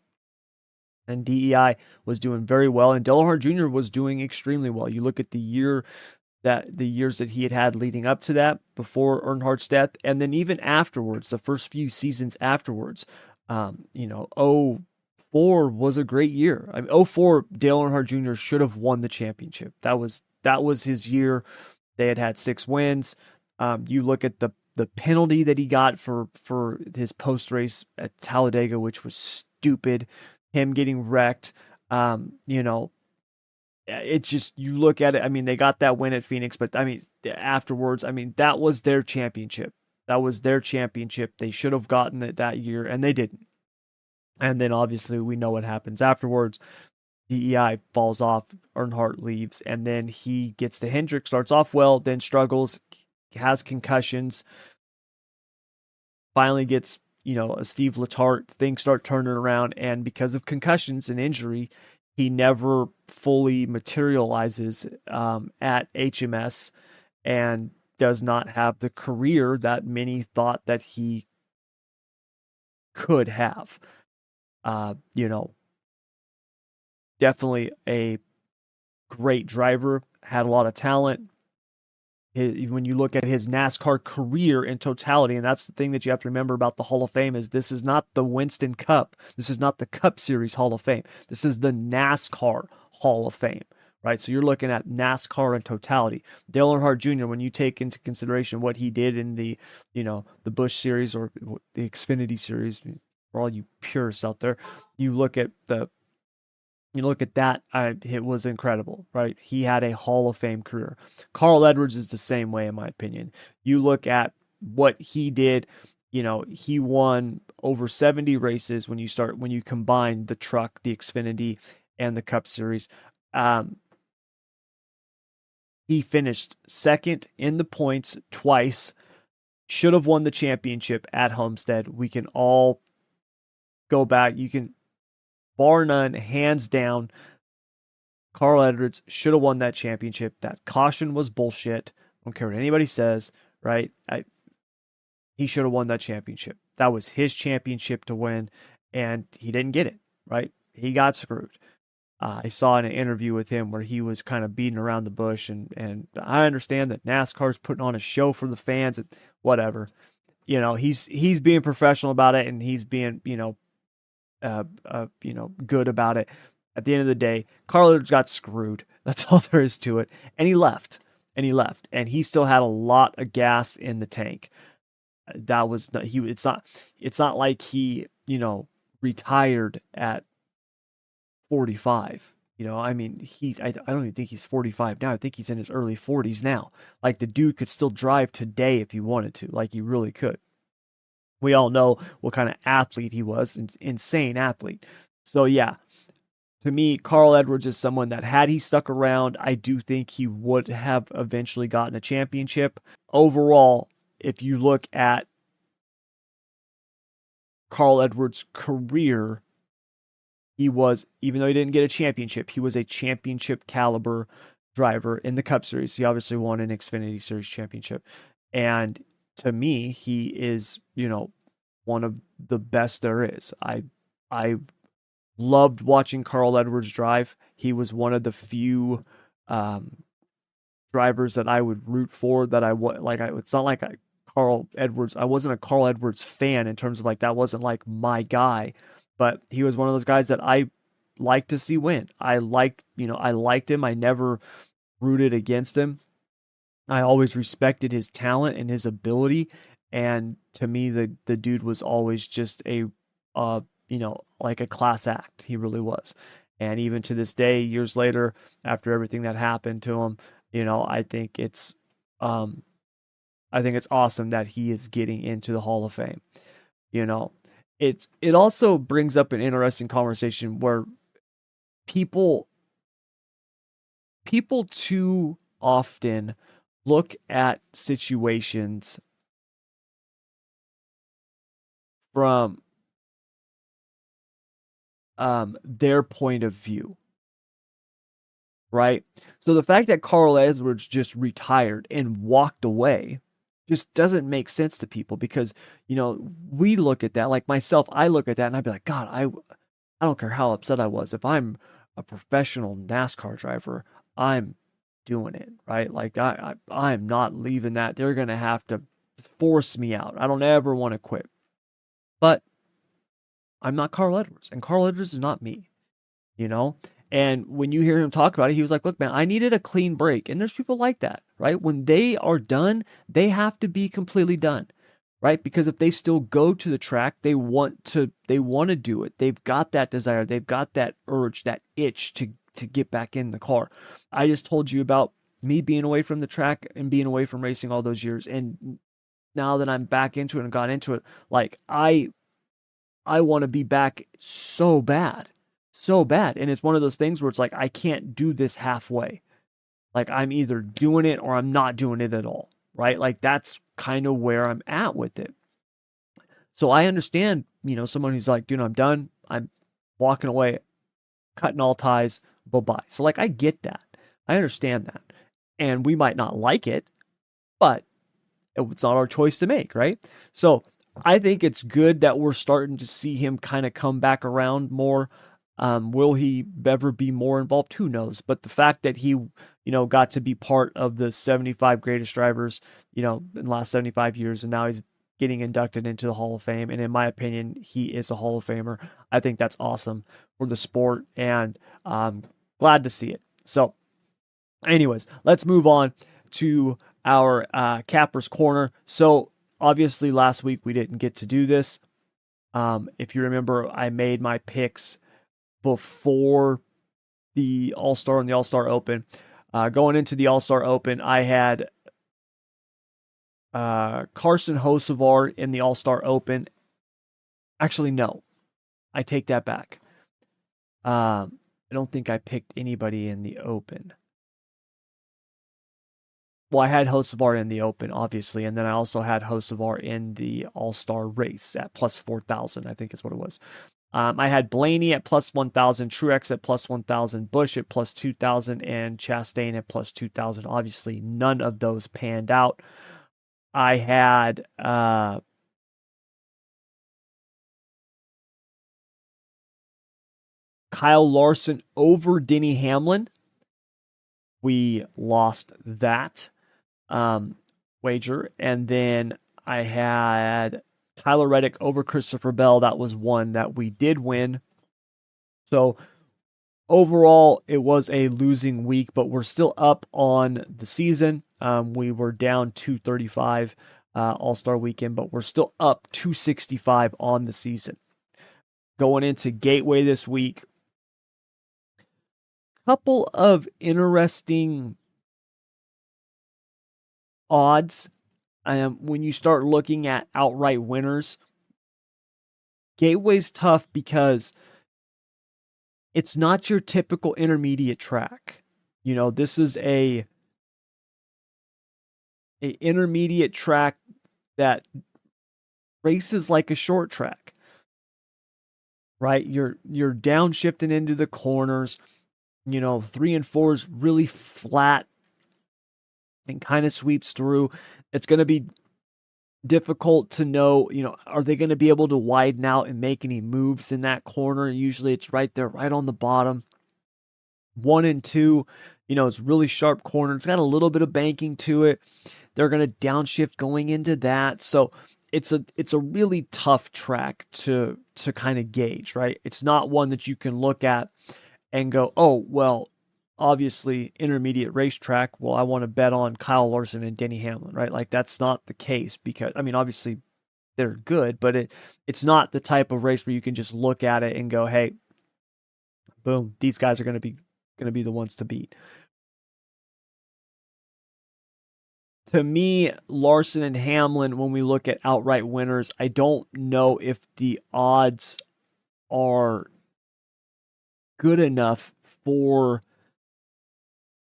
S1: And DEI was doing very well, and Dale Earnhardt Jr. was doing extremely well. You look at the years that he had leading up to that, before Earnhardt's death, and then even afterwards, the first few seasons afterwards, 04 was a great year. 04, Dale Earnhardt Jr. should have won the championship. That was his year. They had 6 wins. You look at the penalty that he got for his post race at Talladega, which was stupid. Him getting wrecked. It's just, you look at it. They got that win at Phoenix, but afterwards, that was their championship. That was their championship. They should have gotten it that year, and they didn't. And then obviously we know what happens afterwards. DEI falls off, Earnhardt leaves, and then he gets to Hendrick, starts off well, then struggles, has concussions, finally gets, a Steve Letarte, things start turning around, and because of concussions and injury, he never fully materializes at HMS and does not have the career that many thought that he could have. Definitely a great driver, had a lot of talent. When you look at his NASCAR career in totality, and that's the thing that you have to remember about the Hall of Fame, is this is not the Winston Cup. This is not the Cup Series Hall of Fame. This is the NASCAR Hall of Fame, right? So you're looking at NASCAR in totality. Dale Earnhardt Jr., when you take into consideration what he did in the, the Busch Series or the Xfinity Series, for all you purists out there, you look at that, it was incredible, right? He had a Hall of Fame career. Carl Edwards is the same way, in my opinion. You look at what he did, he won over 70 races when you combine the truck, the Xfinity, and the Cup Series. He finished second in the points twice, should have won the championship at Homestead. We can all go back. You can, bar none, hands down, Carl Edwards should have won that championship. That caution was bullshit. I don't care what anybody says, right? He should have won that championship. That was his championship to win, and he didn't get it, right? He got screwed. I saw in an interview with him where he was kind of beating around the bush, and I understand that NASCAR's putting on a show for the fans, and whatever. He's being professional about it, and he's being, good about it. At the end of the day, Carl Edwards got screwed. That's all there is to it. And he left. And he still had a lot of gas in the tank. That was not, it's not like he, retired at 45. I mean, I don't even think he's 45 now. I think he's in his early 40s now. Like, the dude could still drive today if he wanted to. Like, he really could. We all know what kind of athlete he was, an insane athlete. So, yeah, to me, Carl Edwards is someone that, had he stuck around, I do think he would have eventually gotten a championship. Overall, if you look at Carl Edwards' career, he was, even though he didn't get a championship, he was a championship caliber driver in the Cup Series. He obviously won an Xfinity Series championship. And to me, he is, one of the best there is. I loved watching Carl Edwards drive. He was one of the few drivers that I would root for, that it's not like I wasn't a Carl Edwards fan in terms of, like, that wasn't like my guy, but he was one of those guys that I liked to see win. I liked him. I never rooted against him. I always respected his talent and his ability. And to me, the dude was always just like a class act. He really was. And even to this day, years later, after everything that happened to him, I think it's awesome that he is getting into the Hall of Fame. It also brings up an interesting conversation where people too often look at situations from their point of view, right? So the fact that Carl Edwards just retired and walked away just doesn't make sense to people, because, we look at that, like myself, I look at that and I'd be like, God, I don't care how upset I was. If I'm a professional NASCAR driver, I'm doing it, right? Like, I'm not leaving that. They're going to have to force me out. I don't ever want to quit. But I'm not Carl Edwards, and Carl Edwards is not me, And when you hear him talk about it, he was like, look, man, I needed a clean break. And there's people like that, right? When they are done, they have to be completely done, right? Because if they still go to the track, they want to do it. They've got that desire. They've got that urge, that itch to get back in the car. I just told you about me being away from the track and being away from racing all those years. And now that I'm back into it and got into it, like, I want to be back so bad. And it's one of those things where it's like, I can't do this halfway. Like, I'm either doing it or I'm not doing it at all, right? Like, that's kind of where I'm at with it. So I understand, someone who's like, dude, I'm done. I'm walking away, cutting all ties, bye-bye. So, like, I get that. I understand that. And we might not like it, but it's not our choice to make, right? So I think it's good that we're starting to see him kind of come back around more. Will he ever be more involved? Who knows? But the fact that he, got to be part of the 75 greatest drivers, in the last 75 years, and now he's getting inducted into the Hall of Fame. And in my opinion, he is a Hall of Famer. I think that's awesome for the sport, and glad to see it. So Anyways, let's move on to our Capper's Corner. So obviously last week we didn't get to do this. If you remember, I made my picks before the All-Star and the All-Star Open. Going into the All-Star Open, I had Carson Hocevar in the All-Star Open. Actually, no. I take that back. I don't think I picked anybody in the Open. Well, I had Hocevar in the Open, obviously, and then I also had Hocevar in the All-Star race at plus 4,000, I think is what it was. I had Blaney at plus 1,000, Truex at plus 1,000, Busch at plus 2,000, and Chastain at plus 2,000. Obviously, none of those panned out. I had Kyle Larson over Denny Hamlin. We lost that wager. And then I had Tyler Reddick over Christopher Bell. That was one that we did win. So overall, it was a losing week, but we're still up on the season. We were down 235 All-Star weekend, but we're still up 265 on the season. Going into Gateway this week, couple of interesting odds. When you start looking at outright winners, Gateway's tough because it's not your typical intermediate track. This is a intermediate track that races like a short track, right? You're downshifting into the corners. 3 and 4 is really flat and kind of sweeps through. It's going to be difficult to know, are they going to be able to widen out and make any moves in that corner? Usually it's right there, right on the bottom. 1 and 2, it's really sharp corner. It's got a little bit of banking to it. They're going to downshift going into that. So it's a really tough track to kind of gauge, right? It's not one that you can look at and go, oh, well, obviously intermediate racetrack. Well, I want to bet on Kyle Larson and Denny Hamlin, right? Like that's not the case because, obviously they're good, but it's not the type of race where you can just look at it and go, hey, boom, these guys are going to be the ones to beat. To me, Larson and Hamlin, when we look at outright winners, I don't know if the odds are good enough for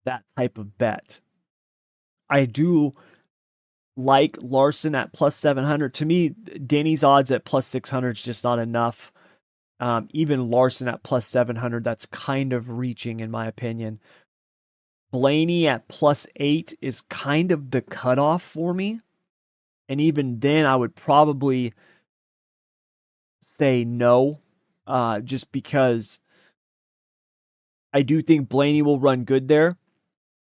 S1: that type of bet. I do like Larson at plus 700. To me, Denny's odds at plus 600 is just not enough. Even Larson at plus 700, that's kind of reaching in my opinion. Blaney at plus 8 is kind of the cutoff for me. And even then, I would probably say no, just because I do think Blaney will run good there.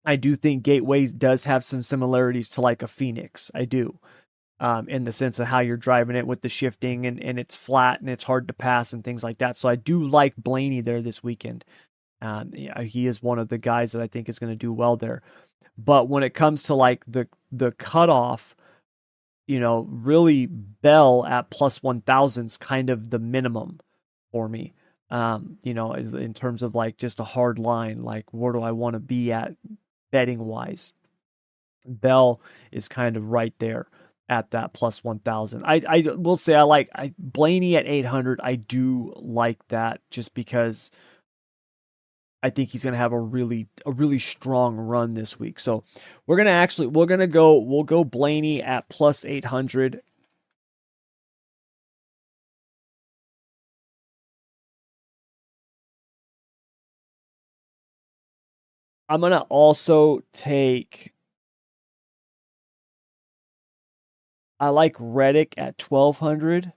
S1: I do think Gateway does have some similarities to like a Phoenix. I do, in the sense of how you're driving it with the shifting and it's flat and it's hard to pass and things like that. So I do like Blaney there this weekend. He is one of the guys that I think is going to do well there. But when it comes to like the cutoff, really Bell at plus 1,000 is kind of the minimum for me. In terms of like just a hard line, like where do I want to be at betting wise? Bell is kind of right there at that plus 1,000. I will say I like Blaney at 800. I do like that just because I think he's going to have a really strong run this week. So we'll go Blaney at plus 800. I'm going to also take, I like Reddick at 1,200.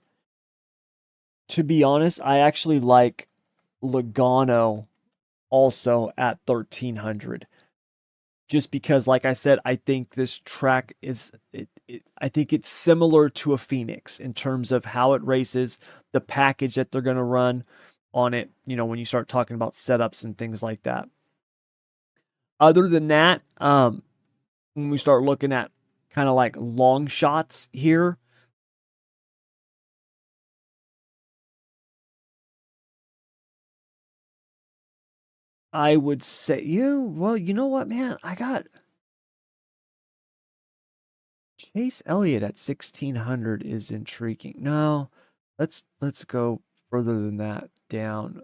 S1: To be honest, I actually like Logano also at 1,300. Just because, like I said, I think this track is, I think it's similar to a Phoenix in terms of how it races, the package that they're going to run on it, when you start talking about setups and things like that. Other than that, when we start looking at kind of like long shots here, I would say, well, you know what, man? I got Chase Elliott at 1,600 is intriguing. No, let's go further than that down.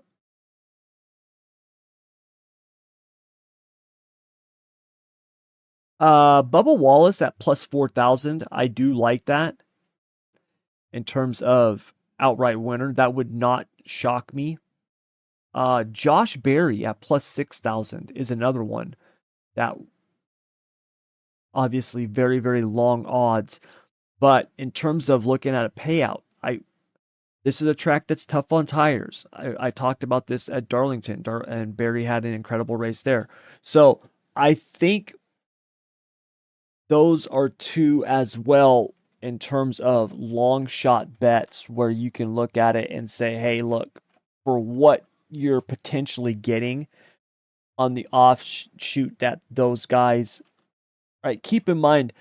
S1: Bubba Wallace at plus 4,000. I do like that in terms of outright winner. That would not shock me. Josh Berry at plus 6,000 is another one that obviously very, very long odds. But in terms of looking at a payout, this is a track that's tough on tires. I talked about this at Darlington, and Berry had an incredible race there. So I think those are two as well in terms of long shot bets where you can look at it and say, hey, look, for what you're potentially getting on the offshoot that those guys, right? Keep in mind,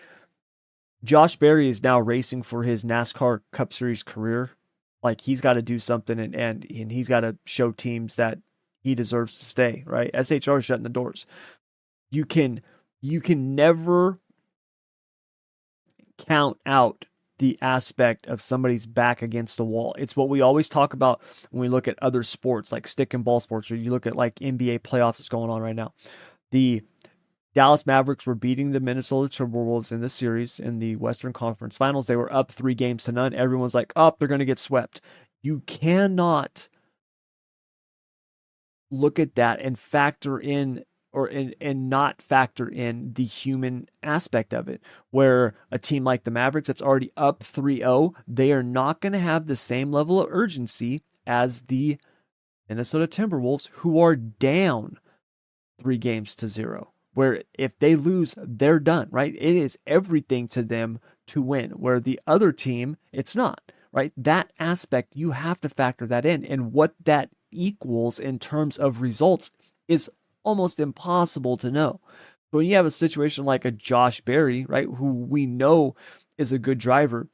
S1: Josh Berry is now racing for his NASCAR Cup Series career. Like he's got to do something and he's got to show teams that he deserves to stay, right? SHR is shutting the doors. You can never count out the aspect of somebody's back against the wall. It's what we always talk about when we look at other sports like stick and ball sports, or you look at like NBA playoffs that's going on right now. The Dallas Mavericks were beating the Minnesota Timberwolves in this series in the Western Conference Finals. They were up 3-0. Everyone's like, they're going to get swept. You cannot look at that and factor in and not factor in the human aspect of it, where a team like the Mavericks that's already up 3-0, they are not going to have the same level of urgency as the Minnesota Timberwolves, who are down 3-0, where if they lose, they're done, right? It is everything to them to win, where the other team, it's not, right? That aspect, you have to factor that in, and what that equals in terms of results is almost impossible to know. But when you have a situation like a Josh Berry, right, who we know is a good driver,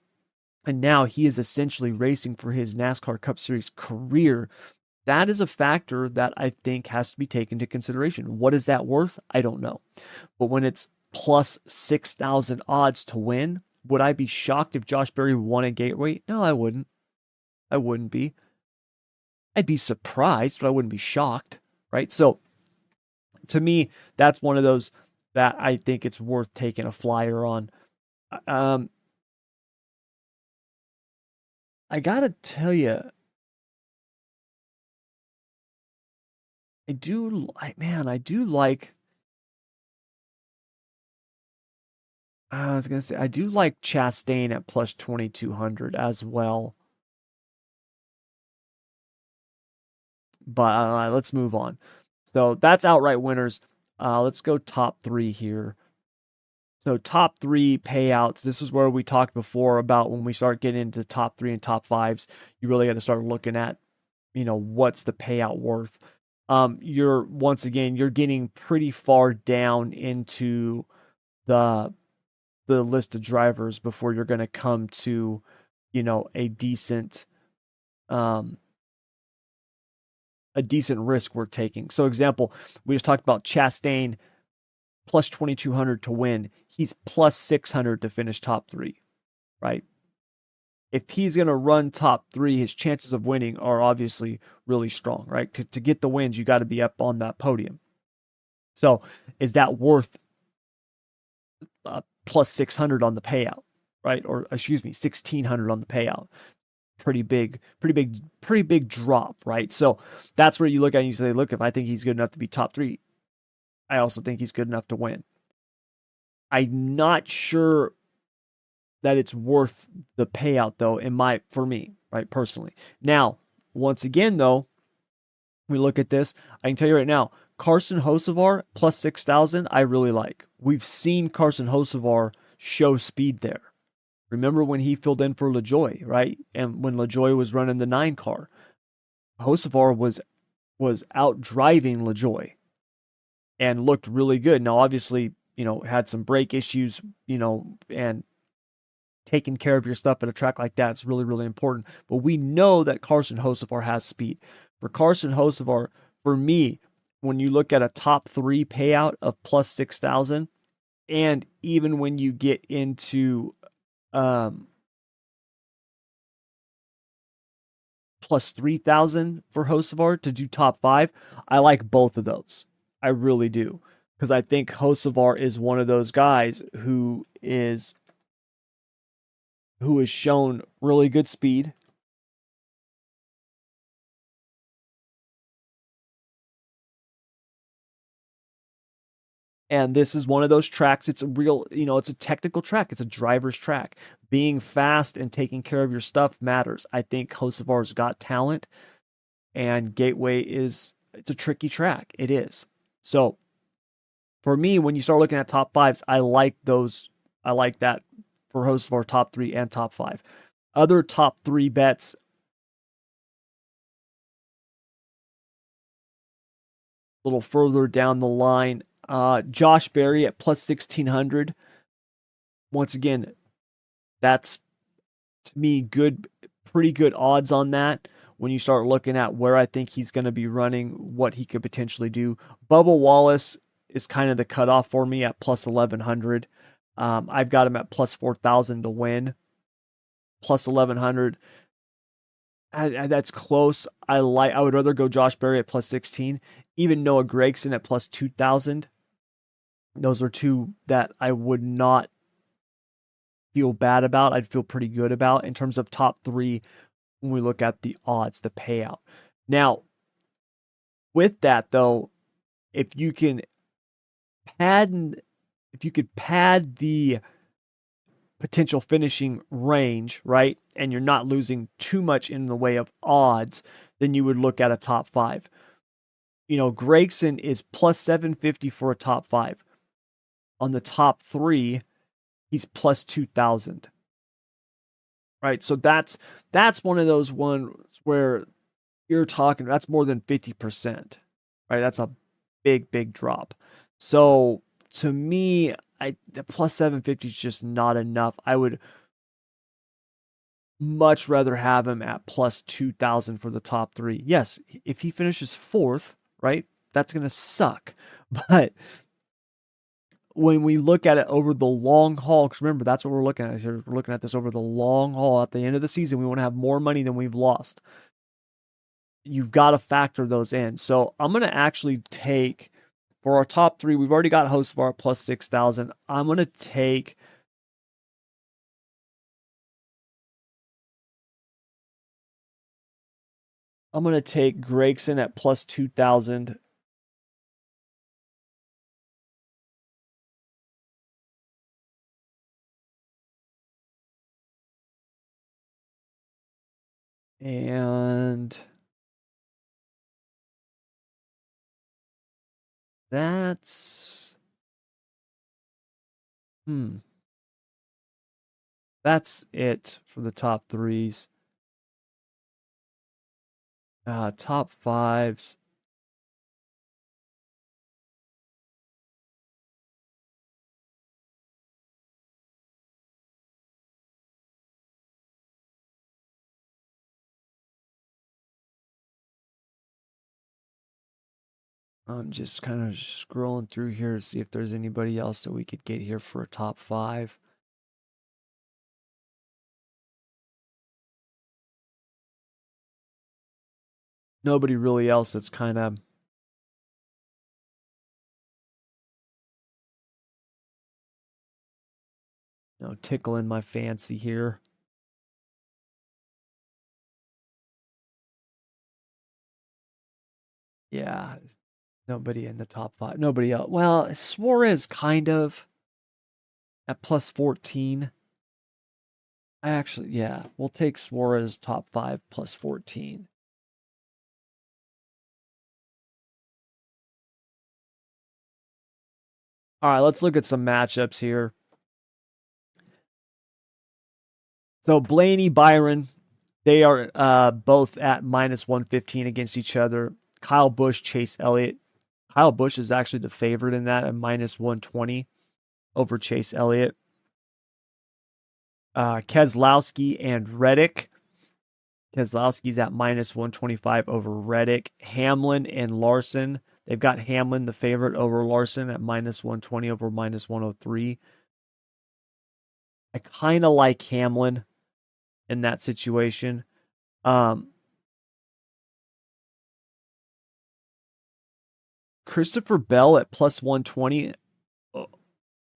S1: and now he is essentially racing for his NASCAR Cup Series career, that is a factor that I think has to be taken into consideration. What is that worth? I don't know. But when it's plus 6,000 odds to win, would I be shocked if Josh Berry won a Gateway? No, I wouldn't. I wouldn't be. I'd be surprised, but I wouldn't be shocked, right? So to me, that's one of those that I think it's worth taking a flyer on. I gotta tell you, I do like. I was gonna say I do like Chastain at plus 2,200 as well. But let's move on. So that's outright winners. Let's go top three here. So top three payouts. This is where we talked before about when we start getting into top three and top fives, you really got to start looking at, what's the payout worth. You're getting pretty far down into the list of drivers before you're going to come to, a decent risk we're taking. So example, we just talked about Chastain plus 2,200 to win. He's plus 600 to finish top three, right? If he's going to run top three, his chances of winning are obviously really strong, right? To get the wins, you got to be up on that podium. So is that worth plus 600 on the payout, right? Or excuse me, 1,600 on the payout. Pretty big drop, right? So that's where you look at it and you say, look, if I think he's good enough to be top three, I also think he's good enough to win. I'm not sure that it's worth the payout though, for me, right, personally. Now, once again though, we look at this, I can tell you right now, Carson Hocevar plus 6,000, I really like. We've seen Carson Hocevar show speed there. Remember when he filled in for LaJoie, right? And when LaJoie was running the 9 car, Hocevar was out driving LaJoie. and looked really good. Now, obviously, had some brake issues, and taking care of your stuff at a track like that is really, really important. But we know that Carson Hocevar has speed. For Carson Hocevar, for me, when you look at a top 3 payout of plus 6,000, and even when you get into plus 3,000 for Hocevar to do top 5, I like both of those. I really do. Because I think Hocevar is one of those guys who has shown really good speed. And this is one of those tracks. It's a real, it's a technical track. It's a driver's track. Being fast and taking care of your stuff matters. I think Hocevar's got talent, and Gateway it's a tricky track. It is. So for me, when you start looking at top 5s, I like those. I like that for Hocevar top 3 and top 5. Other top 3 bets. A little further down the line, Josh Berry at plus 1,600. Once again, that's, to me, pretty good odds on that when you start looking at where I think he's going to be running, what he could potentially do. Bubba Wallace is kind of the cutoff for me at plus 1,100. I've got him at plus 4,000 to win. Plus 1,100. That's close. I would rather go Josh Berry at plus 16. Even Noah Gragson at plus 2,000. Those are two that I would not feel bad about. I'd feel pretty good about in terms of top 3 when we look at the odds, the payout. Now, with that though, if you could pad the potential finishing range, right, and you're not losing too much in the way of odds, then you would look at a top 5. Gragson is plus 750 for a top 5. On the top 3, he's plus 2,000. Right? So that's one of those ones where you're talking, that's more than 50%. Right? That's a big drop. So to me, the plus 750 is just not enough. I would much rather have him at plus 2,000 for the top 3. Yes, if he finishes 4th, right, that's going to suck. But when we look at it over the long haul, because remember, that's what we're looking at here. We're looking at this over the long haul. At the end of the season, we want to have more money than we've lost. You've got to factor those in. So I'm going to actually take, for our top 3, we've already got Hocevar plus 6,000. I'm going to take Gragson at plus 2,000. And that's it for the top 3s. Top 5s. I'm just kind of scrolling through here to see if there's anybody else that we could get here for a top 5. Nobody really else that's kind of tickling my fancy here. Yeah, nobody in the top 5. Nobody else. Well, Suarez kind of at plus 14. We'll take Suarez top 5 plus 14. All right, let's look at some matchups here. So Blaney, Byron, they are both at minus 115 against each other. Kyle Busch, Chase Elliott. Kyle Busch is actually the favorite in that at minus 120 over Chase Elliott. Keselowski and Reddick. Keselowski's at minus 125 over Reddick. Hamlin and Larson. They've got Hamlin the favorite over Larson at minus 120 over minus 103. I kind of like Hamlin in that situation. Christopher Bell at plus 120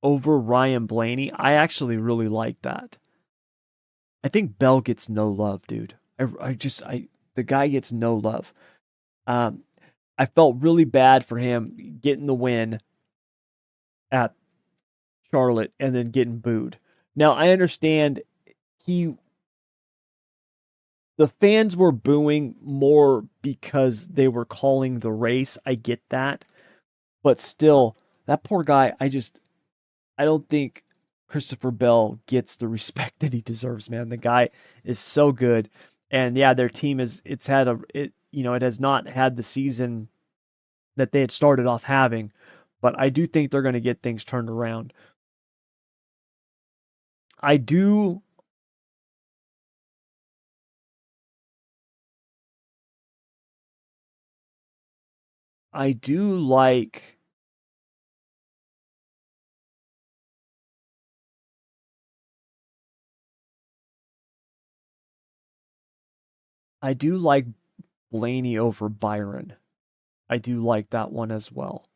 S1: over Ryan Blaney. I actually really like that. I think Bell gets no love, dude. The guy gets no love. I felt really bad for him getting the win at Charlotte and then getting booed. Now I understand the fans were booing more because they were calling the race. I get that. But still, that poor guy, I don't think Christopher Bell gets the respect that he deserves, man. The guy is so good. And yeah, their team it has not had the season that they had started off having, but I do think they're going to get things turned around. I do like Blaney over Byron. I do like that one as well.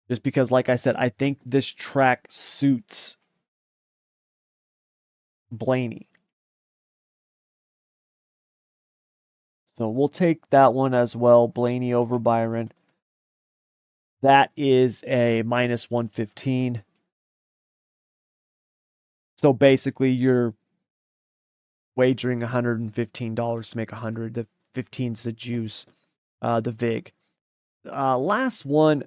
S1: Just because, like I said, I think this track suits Blaney. So we'll take that one as well. Blaney over Byron. That is a minus 115. So basically, you're wagering $115 to make 100. The 15's the juice, the VIG. Last one.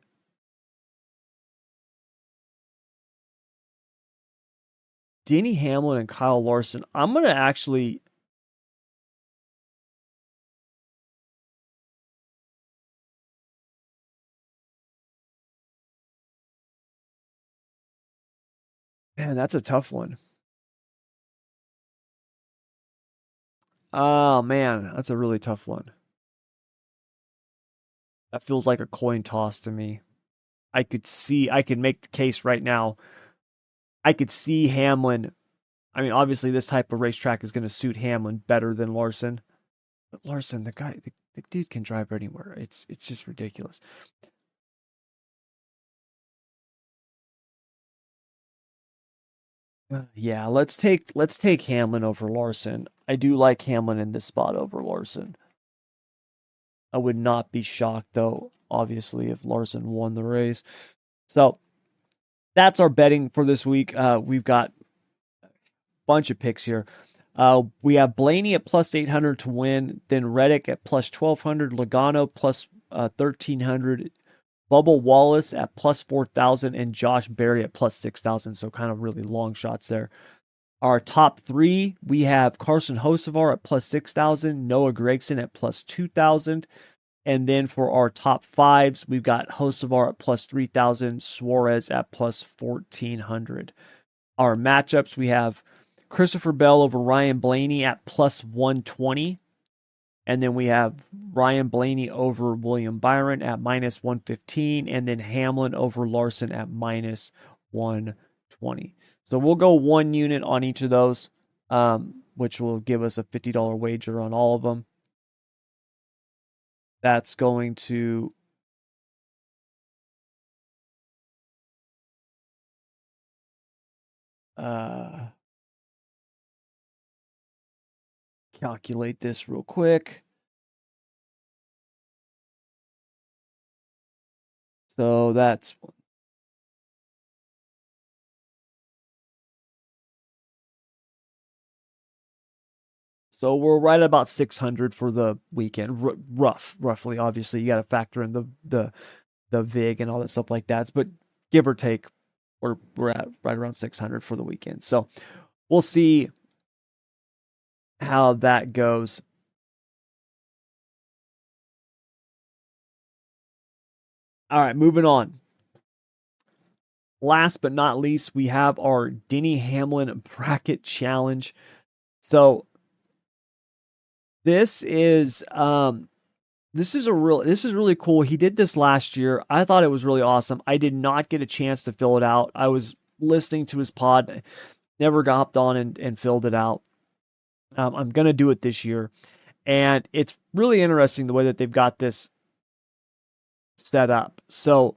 S1: Denny Hamlin and Kyle Larson. I'm going to actually. Man, that's a tough one. Oh, man, that's a really tough one. That feels like a coin toss to me. I could make the case right now. I could see Hamlin. I mean, obviously, this type of racetrack is going to suit Hamlin better than Larson. But Larson, the dude can drive anywhere. It's just ridiculous. Yeah, let's take Hamlin over Larson. I do like Hamlin in this spot over Larson. I would not be shocked though, obviously, if Larson won the race. So that's our betting for this week. We've got a bunch of picks here. We have Blaney at plus 800 to win, then Reddick at plus 1200, Logano plus 1300, Bubba Wallace at plus 4,000, and Josh Berry at plus 6,000. So kind of really long shots there. Our top three, we have Carson Hocevar at plus 6,000, Noah Gragson at plus 2,000. And then for our top fives, we've got Hocevar at plus 3,000, Suarez at plus 1,400. Our matchups, we have Christopher Bell over Ryan Blaney at plus 120. And then we have Ryan Blaney over William Byron at minus 115. And then Hamlin over Larson at minus 120. So we'll go one unit on each of those, which will give us a $50 wager on all of them. That's going to calculate this real quick. So that's so we're right about 600 for the weekend. Roughly. Obviously, you got to factor in the VIG and all that stuff like that. But give or take, we're at right around 600 for the weekend. So we'll see how that goes. All right, moving on. Last but not least, we have our Denny Hamlin Bracket Challenge. So this is really cool. He did this last year. I thought it was really awesome. I did not get a chance to fill it out. I was listening to his pod, never got hopped on and filled it out. I'm gonna do it this year, and it's really interesting the way that they've got this set up. So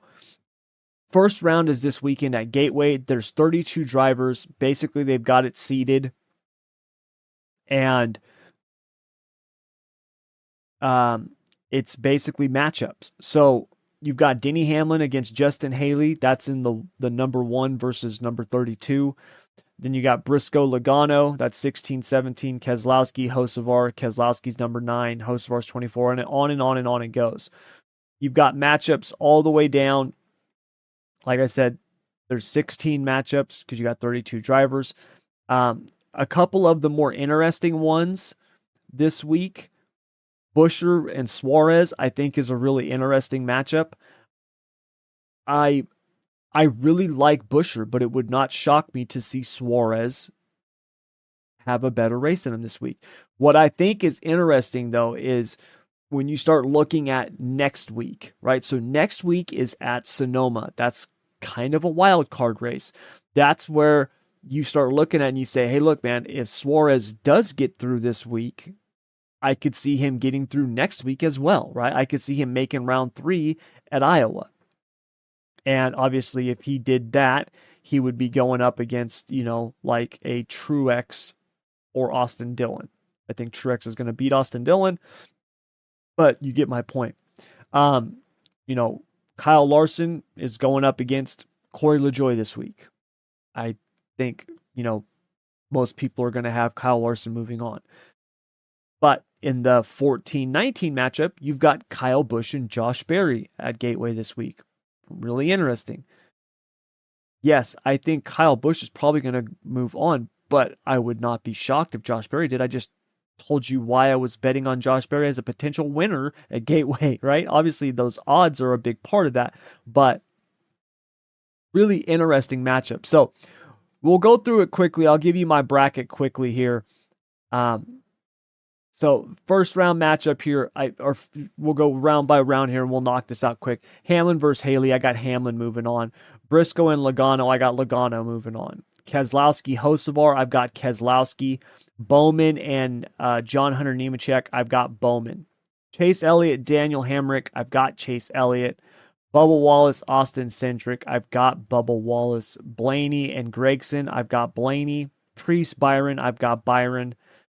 S1: first round is this weekend at Gateway. There's 32 drivers. Basically, they've got it seeded, and it's basically matchups. So you've got Denny Hamlin against Justin Haley. That's in the number 1 versus number 32. Then you got Briscoe Logano. That's 16, 17. Keselowski, Hocevar. Keselowski's number 9. Hocevar's 24. And on and on and on it goes. You've got matchups all the way down. Like I said, there's 16 matchups because you got 32 drivers. A couple of the more interesting ones this week, Buescher and Suarez, I think is a really interesting matchup. I really like Buescher, but it would not shock me to see Suarez have a better race than him this week. What I think is interesting, though, is when you start looking at next week, right? So next week is at Sonoma. That's kind of a wild card race. That's where you start looking at and you say, hey, look, man, if Suarez does get through this week, I could see him getting through next week as well, right? I could see him making round 3 at Iowa. And obviously, if he did that, he would be going up against, like a Truex or Austin Dillon. I think Truex is going to beat Austin Dillon, but you get my point. Kyle Larson is going up against Corey LaJoie this week. I think, most people are going to have Kyle Larson moving on. But in the 14-19 matchup, you've got Kyle Busch and Josh Berry at Gateway this week. Really interesting. Yes, I think Kyle Busch is probably going to move on, but I would not be shocked if Josh Berry did. I just told you why I was betting on Josh Berry as a potential winner at Gateway, right? Obviously, those odds are a big part of that, but really interesting matchup. So we'll go through it quickly. I'll give you my bracket quickly here. So first round matchup here, we'll go round by round here and we'll knock this out quick. Hamlin versus Haley, I got Hamlin moving on. Briscoe and Logano, I got Logano moving on. Keselowski, Hocevar, I've got Keselowski. Bowman and John Hunter Nemechek, I've got Bowman. Chase Elliott, Daniel Hamrick, I've got Chase Elliott. Bubba Wallace, Austin Cindric, I've got Bubba Wallace. Blaney and Gregson, I've got Blaney. Priest, Byron, I've got Byron.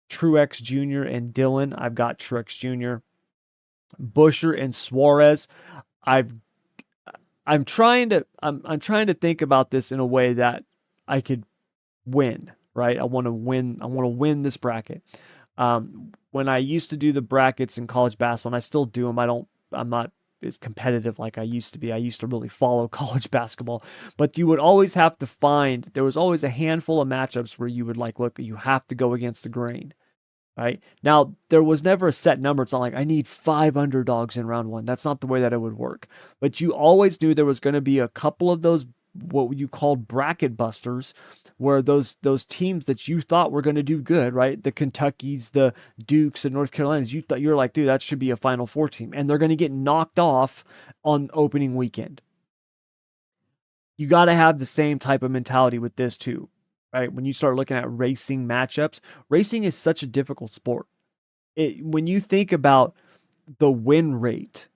S1: Truex Jr. and Dillon, I've got Truex Jr. Buescher and Suarez, I'm trying to think about this in a way that I could win, right? I want to win this bracket. When I used to do the brackets in college basketball, and I still do them, I'm not as competitive like I used to be. I used to really follow college basketball, but you would always have to there was always a handful of matchups where you would look, you have to go against the grain. Right now, there was never a set number. It's not like I need 5 underdogs in round 1. That's not the way that it would work. But you always knew there was going to be a couple of those, what you called bracket busters, where those teams that you thought were going to do good, right? The Kentuckys, the Dukes, and North Carolinas, you're like, dude, that should be a Final Four team. And they're going to get knocked off on opening weekend. You got to have the same type of mentality with this too. Right? When you start looking at racing matchups, racing is such a difficult sport. When you think about the win rate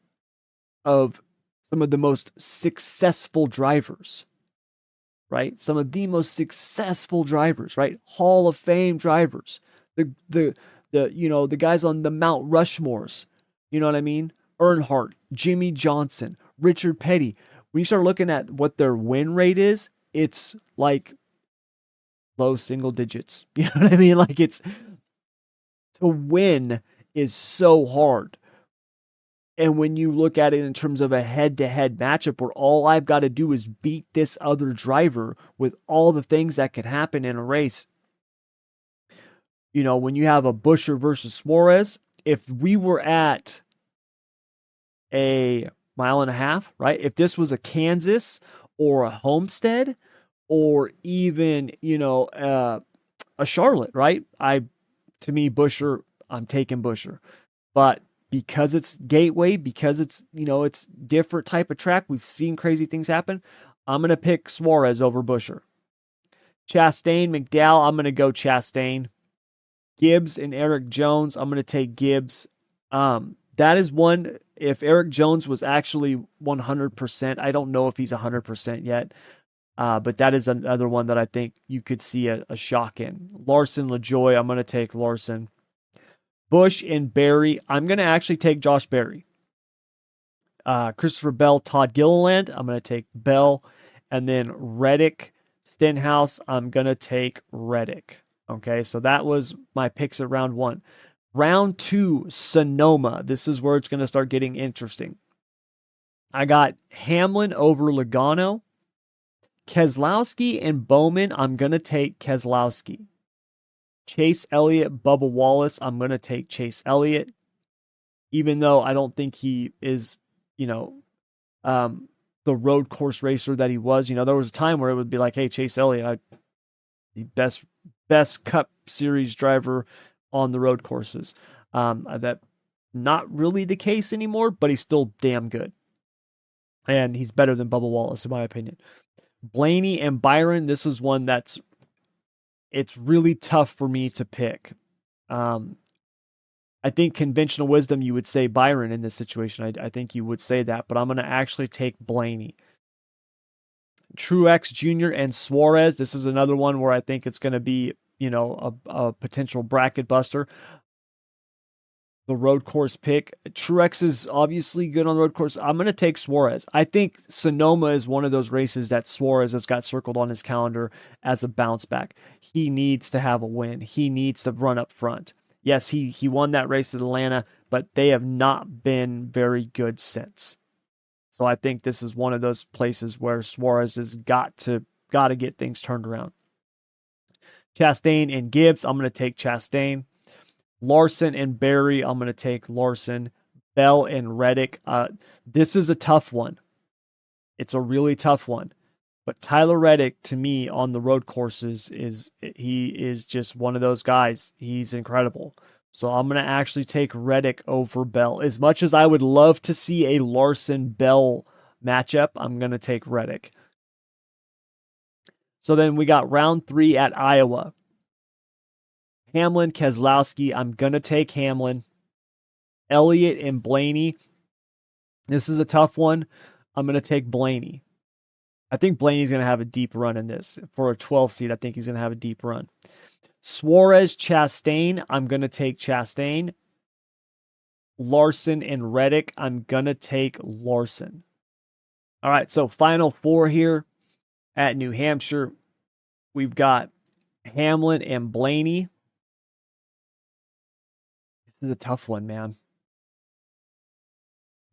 S1: of some of the most successful drivers, right? Some of the most successful drivers, right? Hall of Fame drivers, the guys on the Mount Rushmores, you know what I mean? Earnhardt, Jimmy Johnson, Richard Petty. When you start looking at what their win rate is, it's like low single digits. You know what I mean? To win is so hard. And when you look at it in terms of a head-to-head matchup where all I've got to do is beat this other driver with all the things that could happen in a race. When you have a Buescher versus Suarez, if we were at a mile and a half, right? If this was a Kansas or a Homestead or even, a Charlotte, right? To me, Busher, I'm taking Busher. But because it's Gateway, because it's, it's different type of track, we've seen crazy things happen. I'm going to pick Suarez over Busher. Chastain, McDowell, I'm going to go Chastain. Gibbs and Eric Jones, I'm going to take Gibbs. That is one, if Eric Jones was actually 100%, I don't know if he's 100% yet, but that is another one that I think you could see a shock in. Larson, LaJoy, I'm going to take Larson. Busch and Berry, I'm going to actually take Josh Berry. Christopher Bell, Todd Gilliland, I'm going to take Bell. And then Reddick, Stenhouse, I'm going to take Reddick. Okay, so that was my picks at round 1. Round 2, Sonoma. This is where it's going to start getting interesting. I got Hamlin over Logano. Keselowski and Bowman, I'm going to take Keselowski. Chase Elliott, Bubba Wallace, I'm going to take Chase Elliott. Even though I don't think he is, the road course racer that he was. There was a time where it would be like, hey, Chase Elliott, the best Cup Series driver on the road courses. That not really the case anymore, but he's still damn good. And he's better than Bubba Wallace, in my opinion. Blaney and Byron, this is one it's really tough for me to pick. I think conventional wisdom, you would say Byron in this situation. I think you would say that, but I'm going to actually take Blaney. Truex Jr. and Suarez, this is another one where I think it's going to be, a potential bracket buster. The road course pick. Truex is obviously good on the road course. I'm going to take Suarez. I think Sonoma is one of those races that Suarez has got circled on his calendar as a bounce back. He needs to have a win. He needs to run up front. Yes, he won that race at Atlanta, but they have not been very good since. So I think this is one of those places where Suarez has got to get things turned around. Chastain and Gibbs, I'm going to take Chastain. Larson and Berry, I'm going to take Larson. Bell and Reddick. This is a tough one. It's a really tough one. But Tyler Reddick, to me, on the road courses, he is just one of those guys. He's incredible. So I'm going to actually take Reddick over Bell. As much as I would love to see a Larson-Bell matchup, I'm going to take Reddick. So then we got round 3 at Iowa. Hamlin, Keselowski, I'm going to take Hamlin. Elliott and Blaney. This is a tough one. I'm going to take Blaney. I think Blaney's going to have a deep run in this. For a 12 seed, I think he's going to have a deep run. Suarez, Chastain, I'm going to take Chastain. Larson and Reddick, I'm going to take Larson. All right, so final 4 here at New Hampshire. We've got Hamlin and Blaney. This is a tough one, man.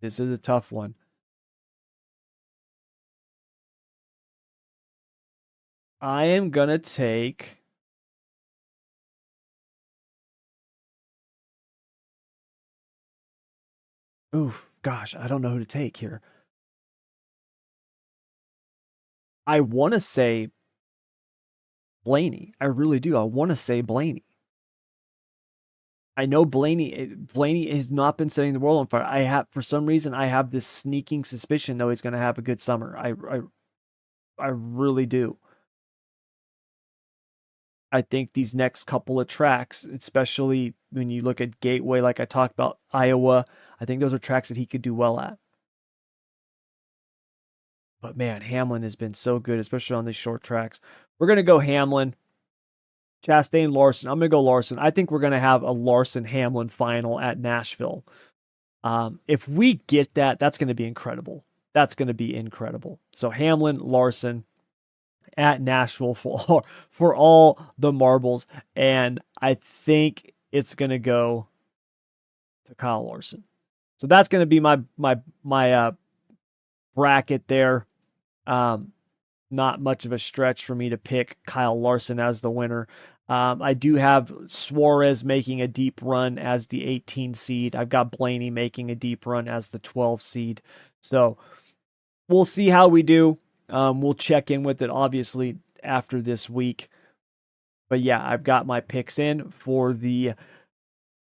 S1: This is a tough one. I am going to take... Oof, gosh, I don't know who to take here. I want to say Blaney. I really do. I want to say Blaney. I know Blaney has not been setting the world on fire. For some reason, I have this sneaking suspicion, though, he's going to have a good summer. I really do. I think these next couple of tracks, especially when you look at Gateway, like I talked about, Iowa, I think those are tracks that he could do well at. But man, Hamlin has been so good, especially on these short tracks. We're going to go Hamlin. Chastain, Larson. I'm going to go Larson. I think we're going to have a Larson-Hamlin final at Nashville. If we get that, that's going to be incredible. That's going to be incredible. So Hamlin, Larson at Nashville for all the marbles. And I think it's going to go to Kyle Larson. So that's going to be my bracket there. Not much of a stretch for me to pick Kyle Larson as the winner. I do have Suarez making a deep run as the 18 seed. I've got Blaney making a deep run as the 12 seed. So we'll see how we do. We'll check in with it, obviously, after this week. But yeah, I've got my picks in for the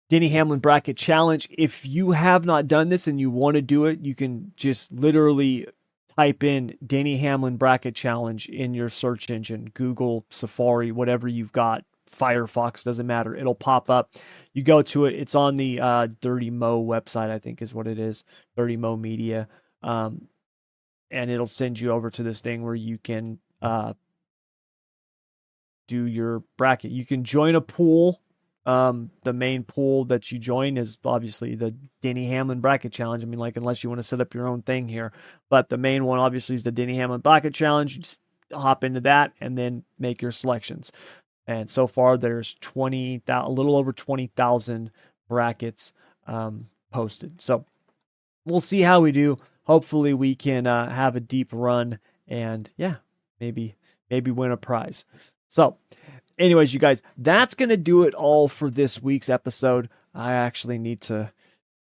S1: Denny Hamlin Bracket Challenge. If you have not done this and you want to do it, you can just literally type in Denny Hamlin Bracket Challenge in your search engine, Google, Safari, whatever you've got, Firefox, doesn't matter. It'll pop up. You go to it. It's on the Dirty Mo website, I think is what it is, Dirty Mo Media. And it'll send you over to this thing where you can do your bracket. You can join a pool. The main pool that you join is obviously the Denny Hamlin Bracket Challenge. I mean, like, unless you want to set up your own thing here, but the main one obviously is the Denny Hamlin Bracket Challenge. You just hop into that and then make your selections. And so far there's a little over 20,000 brackets posted. So we'll see how we do. Hopefully we can have a deep run and yeah, maybe win a prize. So anyways, you guys, that's going to do it all for this week's episode. I actually need to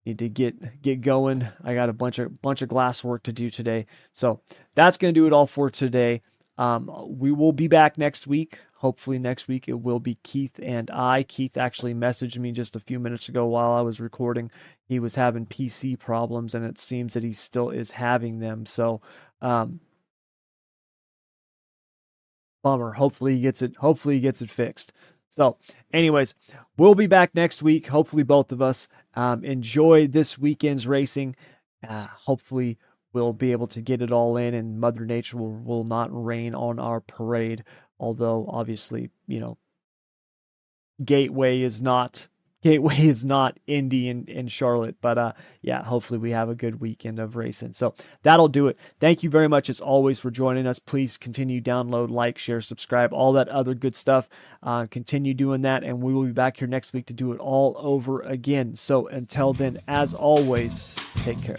S1: get going. I got a bunch of glass work to do today. So that's going to do it all for today. We will be back next week. Hopefully next week it will be Keith and I. Keith actually messaged me just a few minutes ago while I was recording. He was having PC problems and it seems that he still is having them. So, bummer. Hopefully he gets it fixed. So anyways, we'll be back next week. Hopefully both of us enjoy this weekend's racing. Hopefully we'll be able to get it all in and Mother Nature will not rain on our parade. Although obviously, Gateway is not Indy in Charlotte, but yeah, hopefully we have a good weekend of racing. So that'll do it. Thank you very much as always for joining us. Please continue, download, like, share, subscribe, all that other good stuff. Continue doing that, and we will be back here next week to do it all over again. So until then, as always, take care.